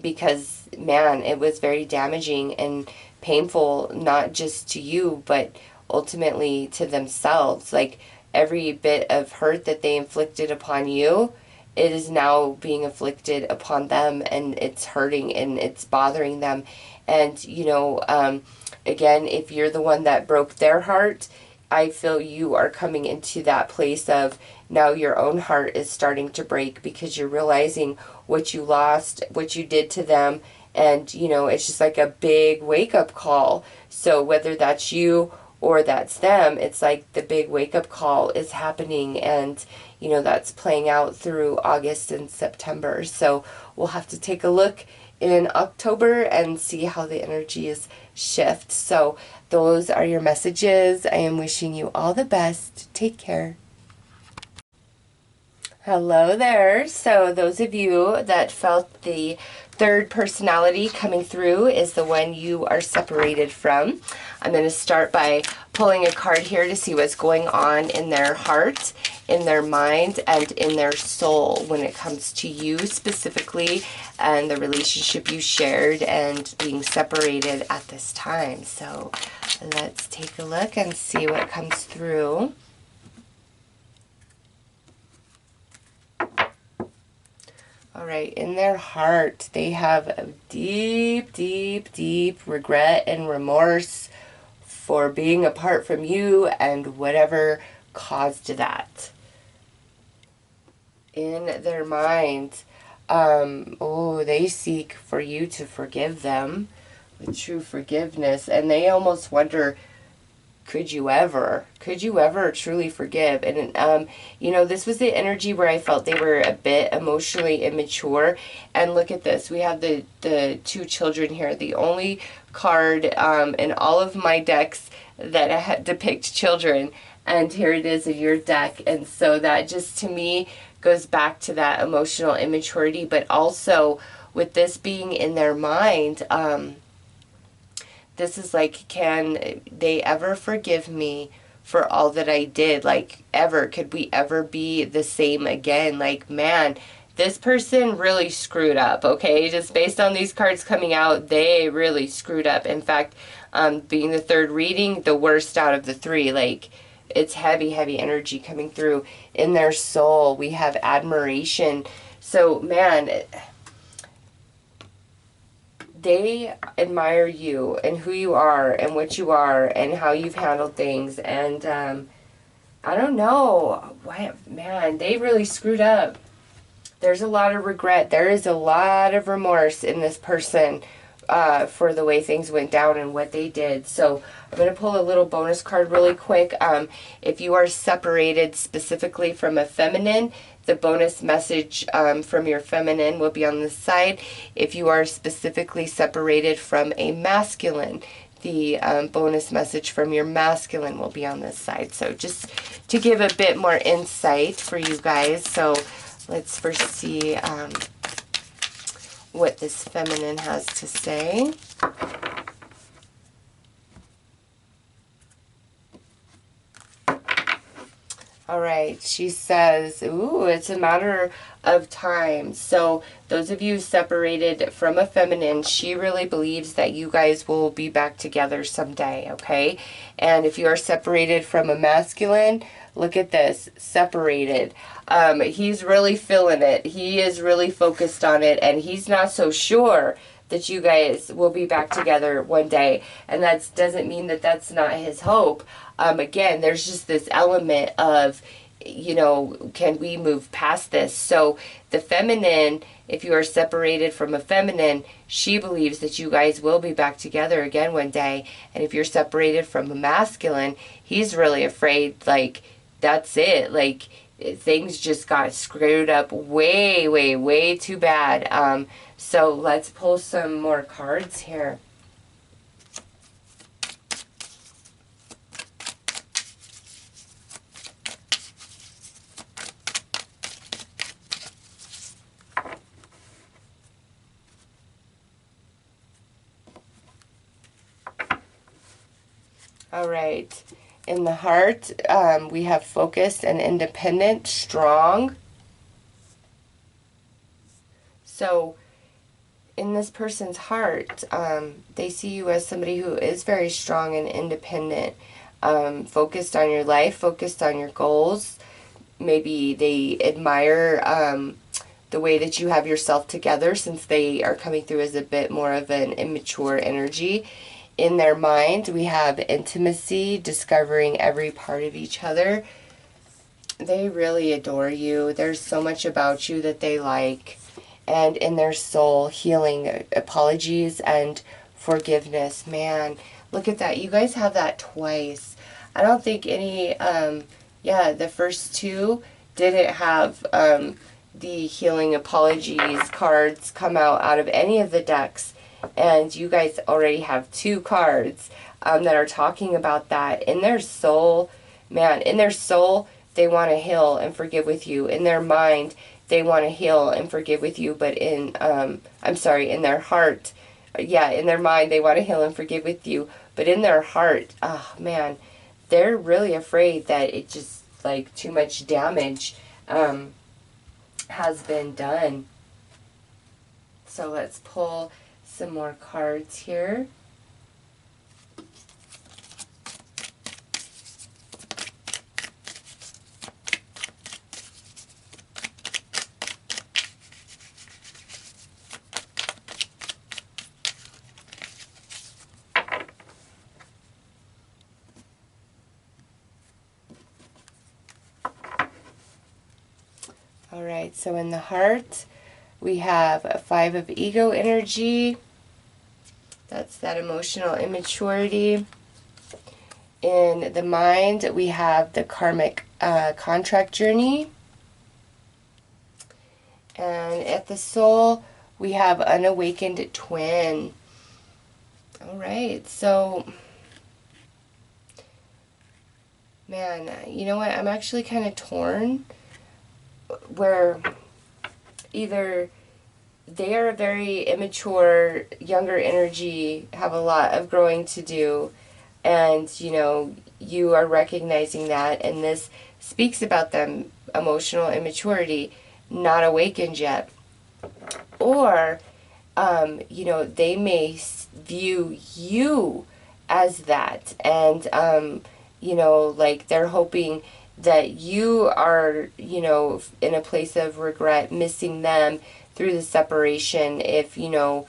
because man, it was very damaging and painful, not just to you but ultimately to themselves. Like, every bit of hurt that they inflicted upon you, it is now being inflicted upon them, and it's hurting and it's bothering them. And you know, again, if you're the one that broke their heart, I feel you are coming into that place of now your own heart is starting to break, because you're realizing what you lost, what you did to them. And, you know, it's just like a big wake-up call. So whether that's you or that's them, it's like the big wake-up call is happening. And, you know, that's playing out through August and September. So we'll have to take a look in October and see how the energies shift. So those are your messages. I am wishing you all the best. Take care. Hello there. So those of you that felt the third personality coming through is the one you are separated from. I'm going to start by pulling a card here to see what's going on in their heart, in their mind, and in their soul when it comes to you specifically and the relationship you shared and being separated at this time. So let's take a look and see what comes through. All right, in their heart, they have a deep, deep, deep regret and remorse for being apart from you and whatever caused that. In their mind, they seek for you to forgive them with true forgiveness, and they almost wonder, could you ever truly forgive? And this was the energy where I felt they were a bit emotionally immature. And look at this, we have the two children here, the only card in all of my decks that depict children, and here it is in your deck. And so that just, to me, goes back to that emotional immaturity, but also with this being in their mind, this is like, can they ever forgive me for all that I did? Like, ever, could we ever be the same again? Like, man, this person really screwed up, okay? Just based on these cards coming out, they really screwed up. In fact, being the third reading, the worst out of the three. Like, it's heavy, heavy energy coming through. In their soul, we have admiration. So, man, they admire you and who you are and what you are and how you've handled things. And I don't know. Why, man, they really screwed up. There's a lot of regret. There is a lot of remorse in this person for the way things went down and what they did. So I'm going to pull a little bonus card really quick. If you are separated specifically from a feminine, the bonus message from your feminine will be on this side. If you are specifically separated from a masculine, the bonus message from your masculine will be on this side. So just to give a bit more insight for you guys. So let's first see what this feminine has to say. All right, she says, ooh, it's a matter of time. So those of you separated from a feminine, she really believes that you guys will be back together someday, okay? And if you are separated from a masculine, look at this, separated. He's really feeling it. He is really focused on it, and he's not so sure that you guys will be back together one day. And that doesn't mean that that's not his hope. Again, there's just this element of, can we move past this? So the feminine, if you are separated from a feminine, she believes that you guys will be back together again one day. And if you're separated from a masculine, he's really afraid, like, that's it. Like, things just got screwed up way, way, way too bad. So let's pull some more cards here. All right. In the heart, we have focused and independent, strong. So in this person's heart, they see you as somebody who is very strong and independent, focused on your life, focused on your goals. Maybe they admire the way that you have yourself together, since they are coming through as a bit more of an immature energy. In their mind, we have intimacy, discovering every part of each other. They really adore you. There's so much about you that they like. And in their soul, healing, apologies, and forgiveness. Man, look at that. You guys have that twice. I don't think any, the first two didn't have the healing apologies cards come out of any of the decks. And you guys already have two cards that are talking about that. In their soul, man, in their soul, they want to heal and forgive with you. In their mind, they want to heal and forgive with you. But in their heart, in their mind, they want to heal and forgive with you. But in their heart, oh man, they're really afraid that it just, like, too much damage has been done. So let's pull some more cards here. All right, so in the heart, we have a 5 of ego energy. That's that emotional immaturity. In the mind, we have the karmic contract journey. And at the soul, we have unawakened twin. All right, so, man, you know what? I'm actually kind of torn where either they are a very immature, younger energy, have a lot of growing to do, and, you know, you are recognizing that, and this speaks about them, emotional immaturity, not awakened yet. Or, you know, they may view you as that, and, you know, like they're hoping that you are, you know, in a place of regret, missing them through the separation, if, you know,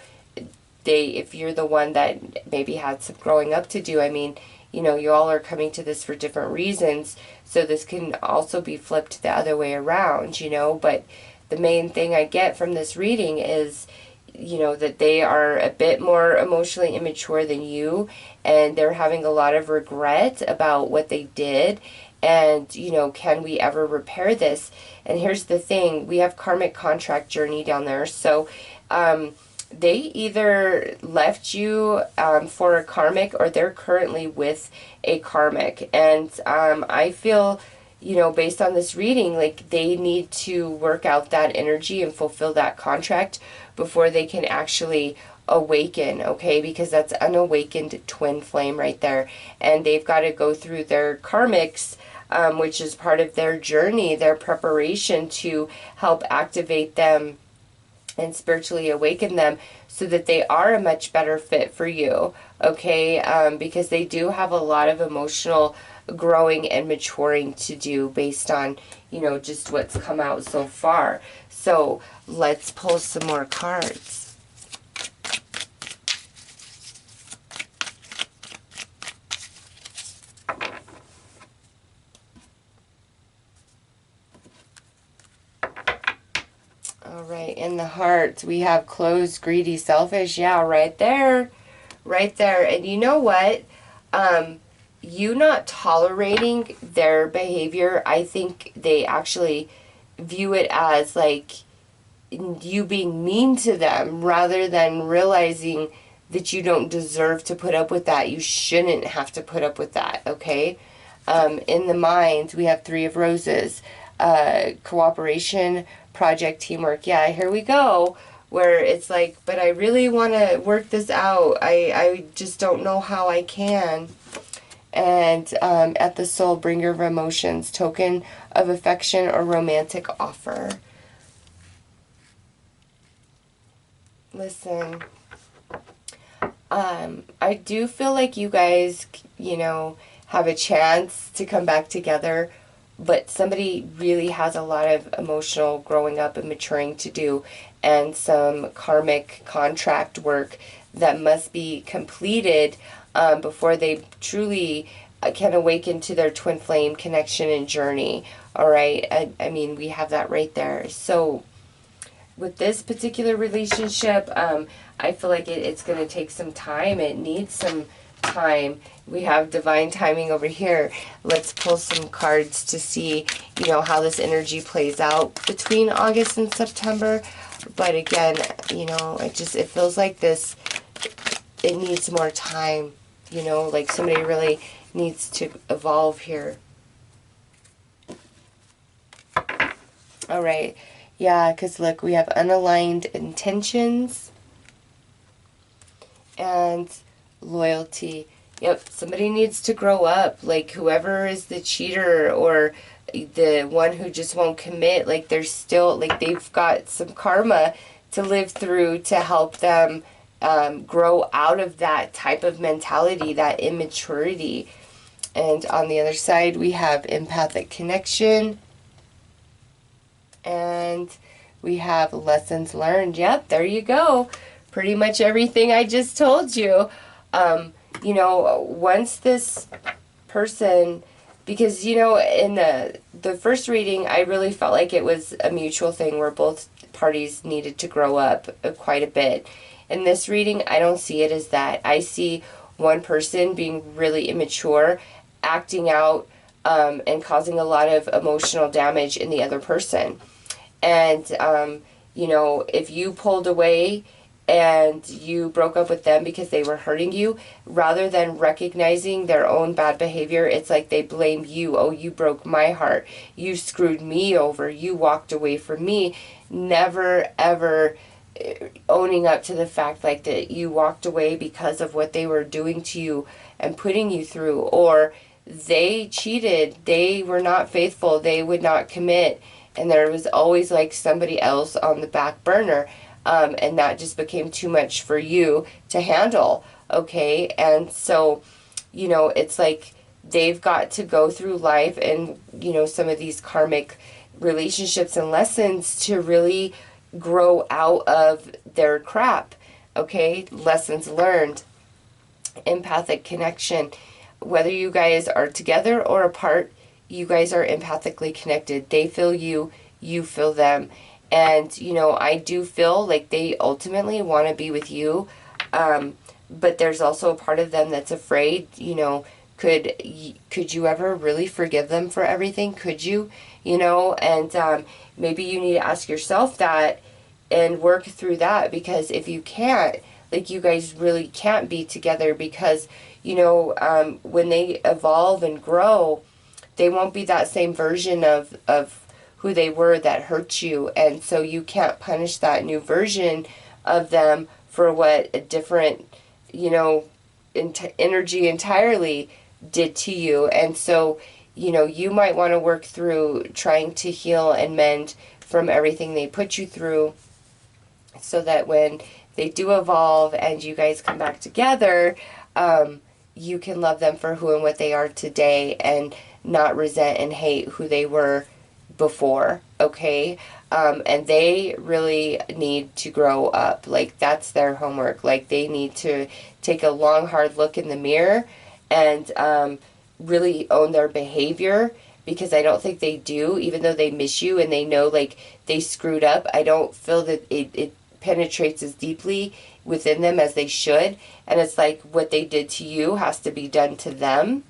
if you're the one that maybe had some growing up to do. I mean, you know, you all are coming to this for different reasons, so this can also be flipped the other way around, you know, but the main thing I get from this reading is, you know, that they are a bit more emotionally immature than you, and they're having a lot of regret about what they did, and, you know, can we ever repair this? And here's the thing, we have karmic contract journey down there, so they either left you for a karmic, or they're currently with a karmic. And I feel, you know, based on this reading, like they need to work out that energy and fulfill that contract before they can actually awaken, okay? Because that's unawakened twin flame right there. And they've got to go through their karmics, which is part of their journey, their preparation to help activate them and spiritually awaken them so that they are a much better fit for you, okay? Because they do have a lot of emotional growing and maturing to do based on, you know, just what's come out so far. So let's pull some more cards. All right, in the heart, we have closed, greedy, selfish. Yeah, right there. Right there. And you know what? You not tolerating their behavior, I think they actually view it as like you being mean to them, rather than realizing that you don't deserve to put up with that. You shouldn't have to put up with that, okay? In the mind, we have 3 of roses. Cooperation, project, teamwork. Yeah, here we go. Where it's like, but I really want to work this out. I just don't know how I can. And at the soul, bringer of emotions, token of affection or romantic offer. Listen, I do feel like you guys, you know, have a chance to come back together, but somebody really has a lot of emotional growing up and maturing to do, and some karmic contract work that must be completed before they truly can awaken to their twin flame connection and journey. All right, I mean, we have that right there. So with this particular relationship, I feel like it's going to take some time. It needs some time. We have divine timing over here. Let's pull some cards to see, you know, how this energy plays out between August and September. But again, you know, it feels like this, it needs more time, you know, like somebody really needs to evolve here. All right. Yeah, because look, we have unaligned intentions and loyalty. Yep, somebody needs to grow up. Like, whoever is the cheater or the one who just won't commit, like, they're still, like, they've got some karma to live through to help them grow out of that type of mentality, that immaturity. And on the other side, we have empathic connection. And we have lessons learned. Yep, there you go. Pretty much everything I just told you. You know, once this person, because, you know, in the first reading, I really felt like it was a mutual thing where both parties needed to grow up quite a bit. In this reading, I don't see it as that. I see one person being really immature, acting out, and causing a lot of emotional damage in the other person. And, you know, if you pulled away and you broke up with them because they were hurting you, rather than recognizing their own bad behavior, it's like they blame you. Oh, you broke my heart. You screwed me over. You walked away from me. Never, ever owning up to the fact like that you walked away because of what they were doing to you and putting you through, or they cheated, they were not faithful, they would not commit, and there was always like somebody else on the back burner, and that just became too much for you to handle, okay? And so, you know, it's like they've got to go through life and, you know, some of these karmic relationships and lessons to really grow out of their crap, okay? Lessons learned, empathic connection. Whether you guys are together or apart, you guys are empathically connected. They feel you, you feel them. And, you know, I do feel like they ultimately want to be with you, but there's also a part of them that's afraid, you know, could you ever really forgive them for everything? Could you? You know, and maybe you need to ask yourself that and work through that, because if you can't, like, you guys really can't be together, because, you know, when they evolve and grow, they won't be that same version of who they were that hurt you, and so you can't punish that new version of them for what a different, you know, energy entirely did to you. And so, you know, you might want to work through trying to heal and mend from everything they put you through, so that when they do evolve and you guys come back together, you can love them for who and what they are today and not resent and hate who they were before, okay? And they really need to grow up. Like, that's their homework. Like, they need to take a long, hard look in the mirror and really own their behavior, because I don't think they do, even though they miss you and they know, like, they screwed up. I don't feel that it penetrates as deeply within them as they should. And it's like what they did to you has to be done to them.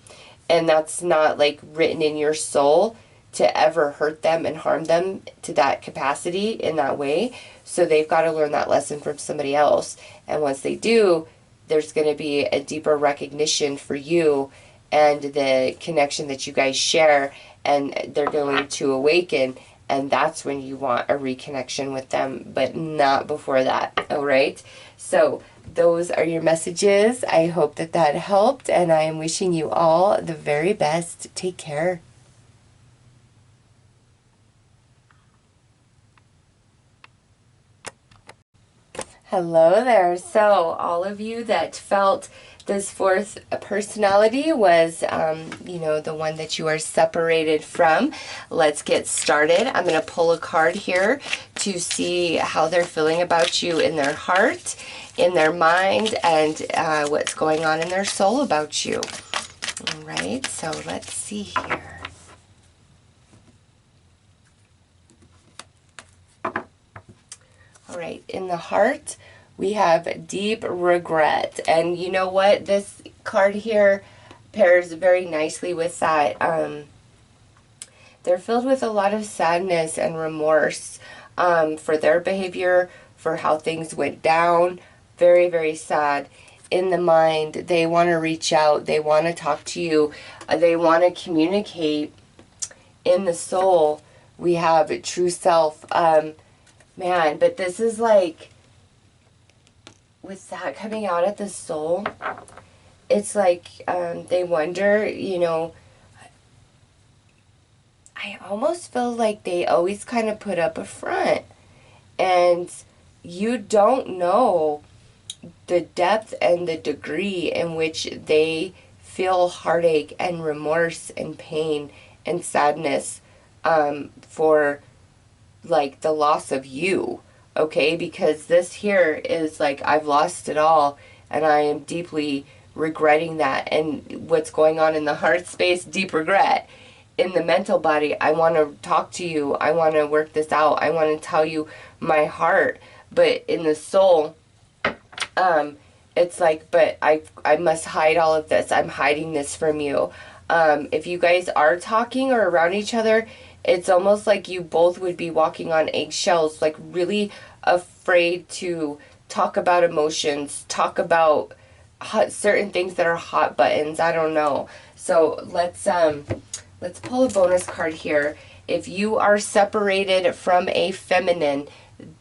And that's not, like, written in your soul to ever hurt them and harm them to that capacity in that way. So they've got to learn that lesson from somebody else. And once they do, there's going to be a deeper recognition for you and the connection that you guys share, and they're going to awaken, and that's when you want a reconnection with them, but not before that. All right? So those are your messages. I hope that that helped, and I am wishing you all the very best. Take care. Hello there. So all of you that felt this fourth personality was, you know, the one that you are separated from, let's get started. I'm going to pull a card here to see how they're feeling about you in their heart, in their mind, and what's going on in their soul about you. All right, so let's see here. All right, in the heart, we have deep regret. And you know what? This card here pairs very nicely with that. They're filled with a lot of sadness and remorse for their behavior, for how things went down. Very, very sad. In the mind, they want to reach out. They want to talk to you. They want to communicate. In the soul, we have true self. Man, but this is like, with that coming out at the soul, it's like they wonder, you know, I almost feel like they always kind of put up a front, and you don't know the depth and the degree in which they feel heartache and remorse and pain and sadness for, like, the loss of you, okay? Because this here is like, I've lost it all, and I am deeply regretting that. And what's going on in the heart space, deep regret. in the mental body, I want to talk to you, I want to work this out, I want to tell you my heart. But in the soul, it's like, but I must hide all of this. I'm hiding this from you. If you guys are talking or around each other, it's almost like you both would be walking on eggshells, like really afraid to talk about emotions, talk about certain things that are hot buttons. I don't know. So let's pull a bonus card here. If you are separated from a feminine,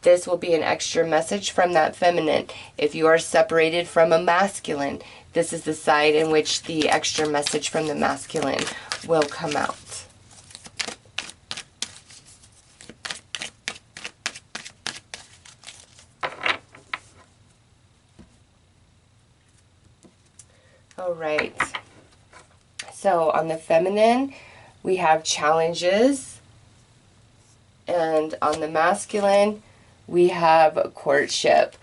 this will be an extra message from that feminine. If you are separated from a masculine, this is the side in which the extra message from the masculine will come out. All right. So on the feminine, we have challenges. And on the masculine, we have courtship.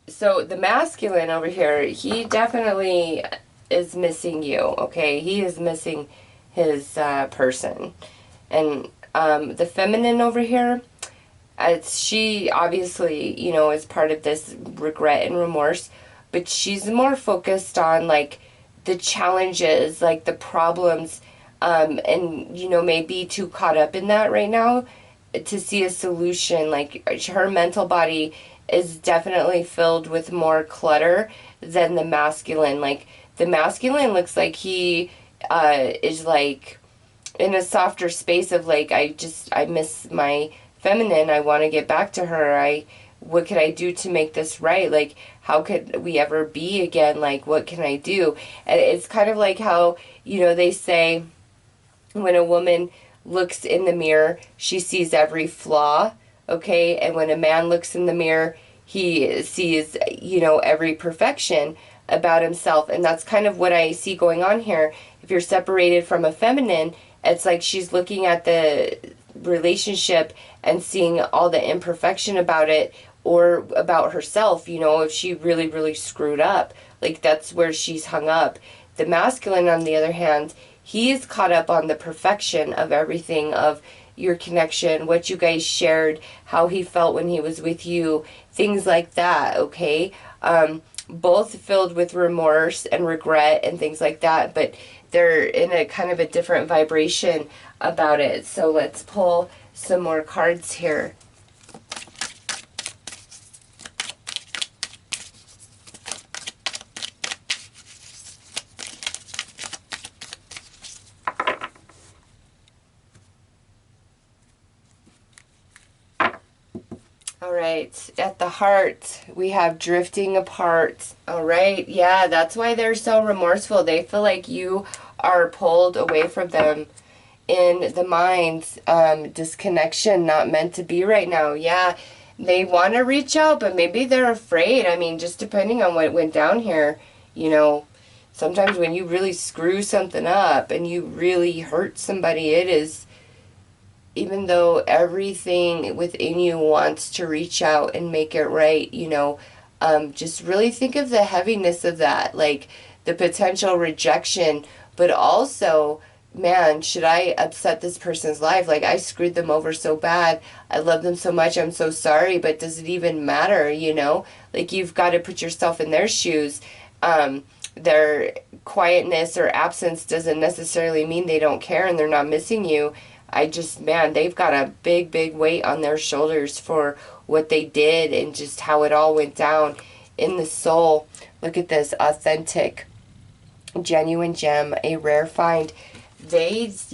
So the masculine over here, he definitely is missing you, okay? He is missing his person. And the feminine over here, she obviously, you know, is part of this regret and remorse, but she's more focused on, like, the challenges, like, the problems, and, you know, maybe too caught up in that right now to see a solution. Like, her mental body is definitely filled with more clutter than the masculine. Like, the masculine looks like he is, like, in a softer space of, like, I miss my feminine, I want to get back to her, what could I do to make this right? Like, how could we ever be again? Like, what can I do? And it's kind of like how, you know, they say when a woman looks in the mirror, she sees every flaw, okay? And when a man looks in the mirror, he sees, you know, every perfection about himself. And that's kind of what I see going on here. If you're separated from a feminine, it's like she's looking at the relationship and seeing all the imperfection about it, or about herself, you know, if she really, really screwed up. Like, that's where she's hung up. The masculine, on the other hand, he's caught up on the perfection of everything, of your connection, what you guys shared, how he felt when he was with you, things like that, okay? Both filled with remorse and regret and things like that, but they're in a kind of a different vibration about it. So let's pull some more cards here. All right, at the heart, we have drifting apart. All right, yeah, that's why they're so remorseful. They feel like you are pulled away from them. In the mind, disconnection, not meant to be right now. Yeah, they want to reach out, but maybe they're afraid. I mean, just depending on what went down here, you know, sometimes when you really screw something up and you really hurt somebody, it is, even though everything within you wants to reach out and make it right, you know, just really think of the heaviness of that, like the potential rejection, but also, man, should I upset this person's life? Like, I screwed them over so bad. I love them so much. I'm so sorry, but does it even matter, you know? Like, you've got to put yourself in their shoes. Their quietness or absence doesn't necessarily mean they don't care and they're not missing you. Man, they've got a big, big weight on their shoulders for what they did and just how it all went down in the soul. Look at this, authentic, genuine gem, a rare find. This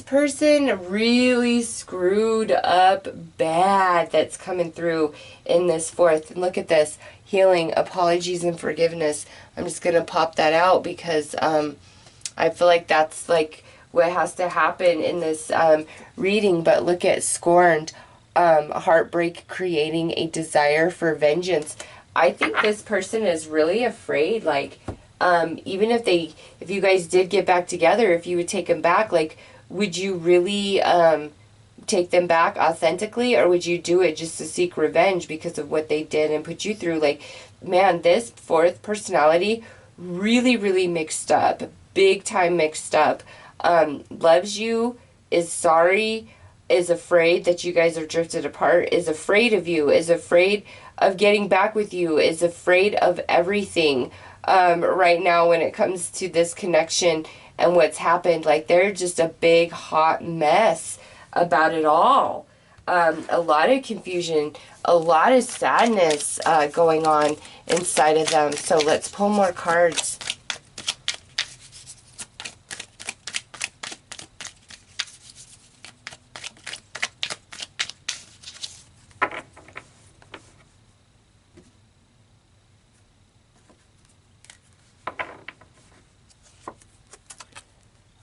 person really screwed up bad that's coming through in this fourth. And look at this, healing, apologies, and forgiveness. I'm just going to pop that out because I feel like that's like what has to happen in this reading. But look at scorned, heartbreak creating a desire for vengeance. I think this person is really afraid, like, even if you guys did get back together, if you would take them back, like, would you really take them back authentically, or would you do it just to seek revenge because of what they did and put you through? Like, man, this fourth personality really, really mixed up, big time mixed up, loves you, is sorry, is afraid that you guys are drifted apart, is afraid of you, is afraid of getting back with you, is afraid of everything right now when it comes to this connection and what's happened. Like, they're just a big hot mess about it all. A lot of confusion, a lot of sadness going on inside of them. So let's pull more cards.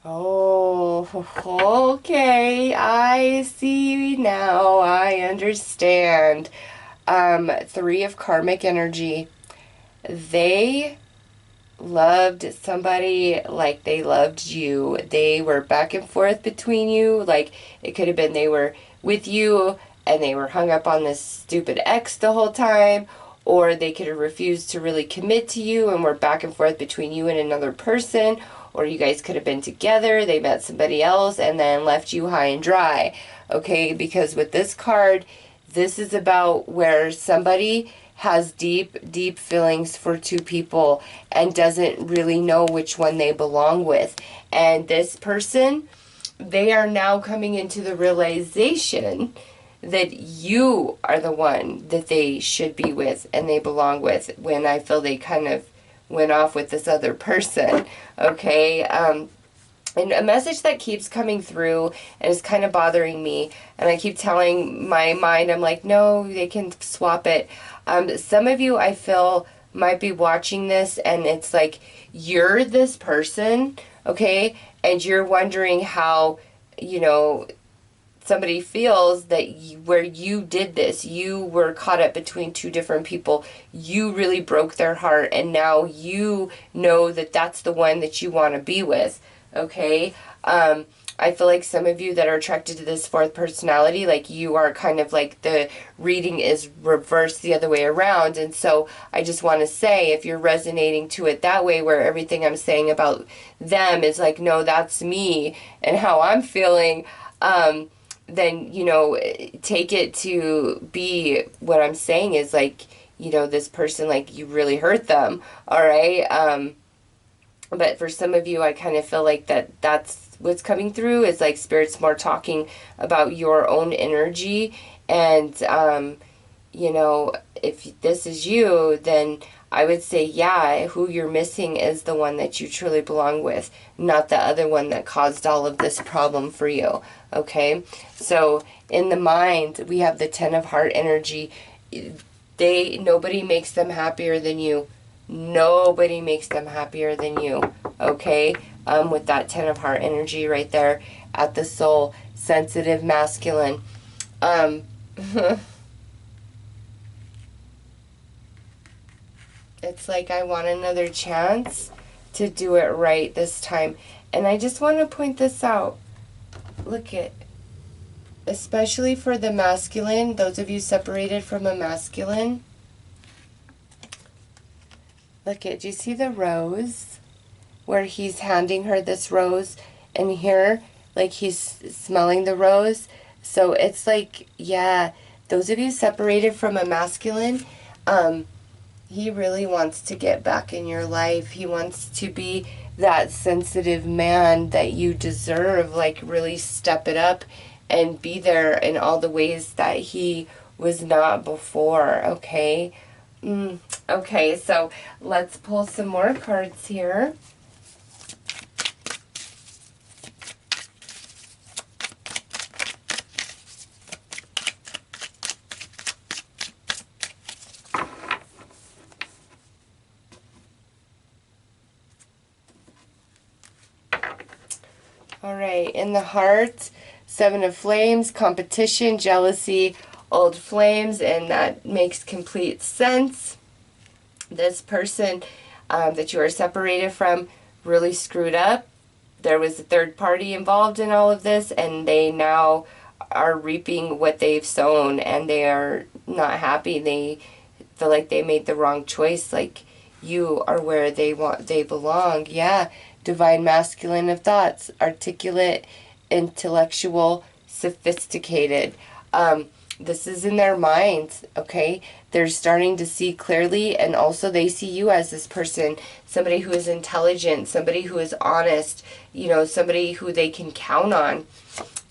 Oh, okay. I see now. I understand. Three of karmic energy. They loved somebody like they loved you. They were back and forth between you. Like, it could have been they were with you and they were hung up on this stupid ex the whole time, or they could have refused to really commit to you and were back and forth between you and another person, or you guys could have been together, they met somebody else and then left you high and dry. Okay, because with this card, this is about where somebody has deep, deep feelings for two people and doesn't really know which one they belong with. And this person, they are now coming into the realization that you are the one that they should be with and they belong with, when I feel they kind of went off with this other person. Okay, and a message that keeps coming through and is kind of bothering me, and I keep telling my mind, I'm like, no, they can swap it. Some of you, I feel, might be watching this and it's like, you're this person, okay, and you're wondering how, you know, somebody feels that where you did this, you were caught up between two different people, you really broke their heart, and now you know that that's the one that you want to be with. Okay, I feel like some of you that are attracted to this fourth personality, like, you are kind of like the reading is reversed the other way around. And so I just want to say, if you're resonating to it that way, where everything I'm saying about them is like, no, that's me and how I'm feeling, then, you know, take it to be what I'm saying is like, you know, this person, like, you really hurt them. All right. But for some of you, I kind of feel like that's what's coming through, is like Spirit's more talking about your own energy. And, you know, if this is you, then I would say, yeah, who you're missing is the one that you truly belong with, not the other one that caused all of this problem for you. Okay? So in the mind, we have the Ten of Heart energy. Nobody makes them happier than you. Nobody makes them happier than you, okay? With that Ten of Heart energy right there at the soul, sensitive masculine. It's like, I want another chance to do it right this time. And I just want to point this out. Look at, especially for the masculine, those of you separated from a masculine, look at, do you see the rose? Where he's handing her this rose, and here, like, he's smelling the rose. So it's like, yeah, those of you separated from a masculine, he really wants to get back in your life. He wants to be that sensitive man that you deserve, like, really step it up and be there in all the ways that he was not before, okay? Okay, so let's pull some more cards here. All right, in the heart, Seven of Flames, competition, jealousy, old flames, and that makes complete sense. This person that you are separated from really screwed up. There was a third party involved in all of this, and they now are reaping what they've sown, and they are not happy. They feel like they made the wrong choice. Like, You are where they belong. Yeah. Divine masculine of thoughts, articulate, intellectual, sophisticated. This is in their minds, okay? They're starting to see clearly, and also they see you as this person, somebody who is intelligent, somebody who is honest, you know, somebody who they can count on.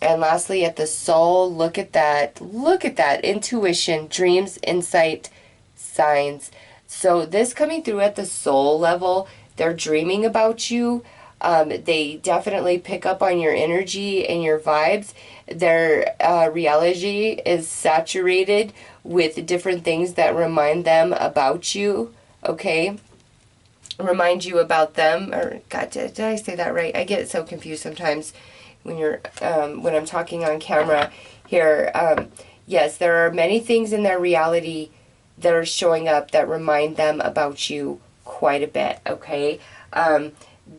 And lastly, at the soul, look at that. Look at that. Intuition, dreams, insight, signs. So this coming through at the soul level, they're dreaming about you. They definitely pick up on your energy and your vibes. Their reality is saturated with different things that remind them about you, okay? Remind you about them. Or God, did I say that right? I get so confused sometimes when when I'm talking on camera here. Yes, there are many things in their reality that are showing up that remind them about you quite a bit, okay?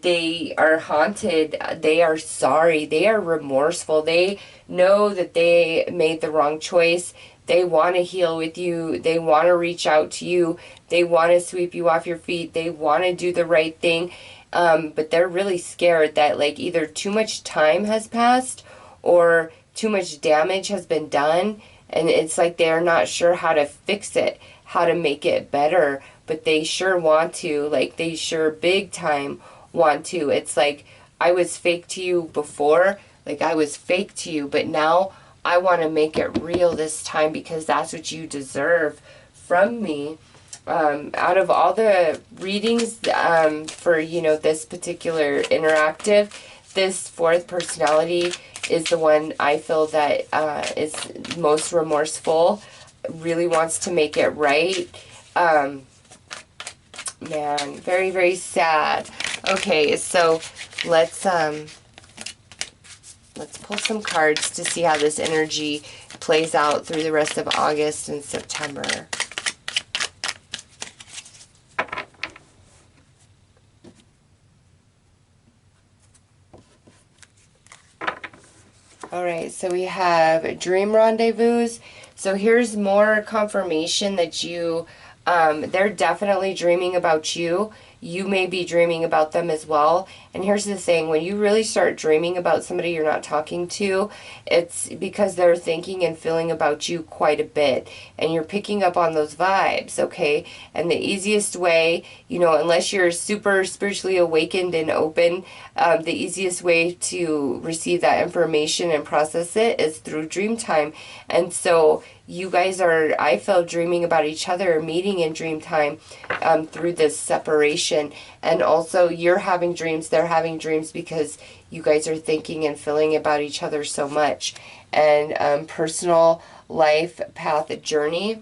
They are haunted, they are sorry, they are remorseful, they know that they made the wrong choice, they want to heal with you, they want to reach out to you, they want to sweep you off your feet, they want to do the right thing, but they're really scared that like either too much time has passed or too much damage has been done, and it's like they're not sure how to fix it, how to make it better, but they sure want to, like they sure big time want to. It's like, I was fake to you before, like I was fake to you, but now I want to make it real this time because that's what you deserve from me. Out of all the readings for, you know, this particular interactive, this fourth personality is the one I feel that is most remorseful, really wants to make it right. Man, very, very sad. Okay, so let's pull some cards to see how this energy plays out through the rest of August and September. All right, so we have dream rendezvous. So here's more confirmation that you, they're definitely dreaming about you. You may be dreaming about them as well. And here's the thing, when you really start dreaming about somebody you're not talking to, it's because they're thinking and feeling about you quite a bit. And you're picking up on those vibes, okay? And the easiest way, you know, unless you're super spiritually awakened and open, the easiest way to receive that information and process it is through dream time. And so you guys are, I feel, dreaming about each other, meeting in dream time through this separation. And also you're having dreams, they're having dreams because you guys are thinking and feeling about each other so much. And personal life path journey,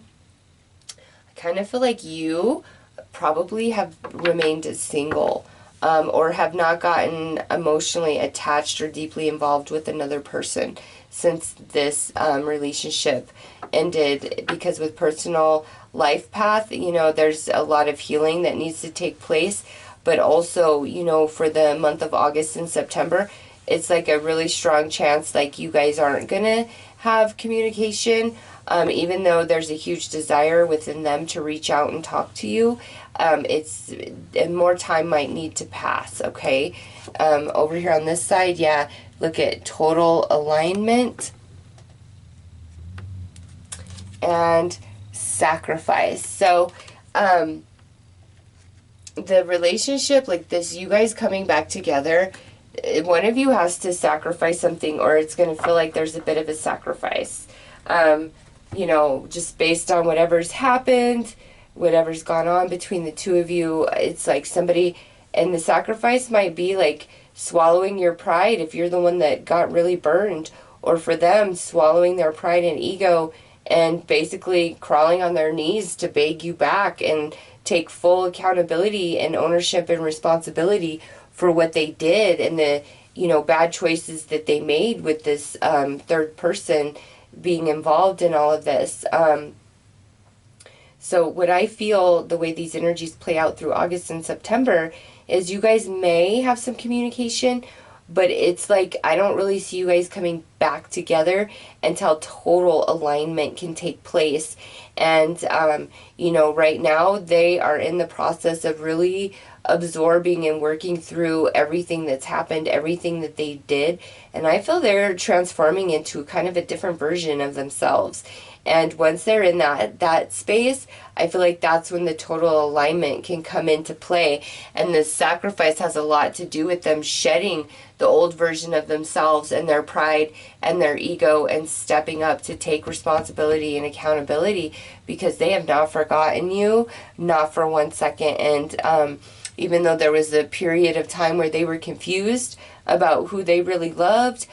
I kind of feel like you probably have remained single. Or have not gotten emotionally attached or deeply involved with another person since this relationship ended, because with personal life path, you know, there's a lot of healing that needs to take place, but also, you know, for the month of August and September, it's like a really strong chance like you guys aren't gonna have communication, even though there's a huge desire within them to reach out and talk to you. It's more time might need to pass, okay? Over here on this side, yeah, look at total alignment and sacrifice. So the relationship like this, you guys coming back together, one of you has to sacrifice something, or it's going to feel like there's a bit of a sacrifice. You know, just based on whatever's happened, whatever's gone on between the two of you, it's like somebody, and the sacrifice might be like swallowing your pride if you're the one that got really burned, or for them swallowing their pride and ego and basically crawling on their knees to beg you back and take full accountability and ownership and responsibility for what they did and the, you know, bad choices that they made with this third person being involved in all of this. So what I feel, the way these energies play out through August and September, is you guys may have some communication, but it's like I don't really see you guys coming back together until total alignment can take place. And you know, right now they are in the process of really absorbing and working through everything that's happened, everything that they did, and I feel they're transforming into kind of a different version of themselves. And once they're in that space, I feel like that's when the total alignment can come into play. And the sacrifice has a lot to do with them shedding the old version of themselves and their pride and their ego and stepping up to take responsibility and accountability, because they have not forgotten you, not for 1 second. And even though there was a period of time where they were confused about who they really loved,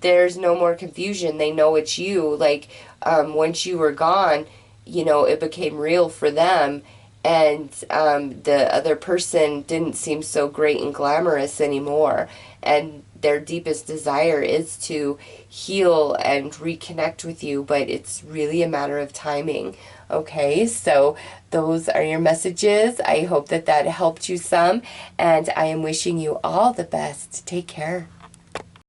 there's no more confusion. They know it's you. Like, once you were gone, you know, it became real for them. And the other person didn't seem so great and glamorous anymore. And their deepest desire is to heal and reconnect with you, but it's really a matter of timing. Okay, so those are your messages. I hope that helped you some, and I am wishing you all the best. Take care.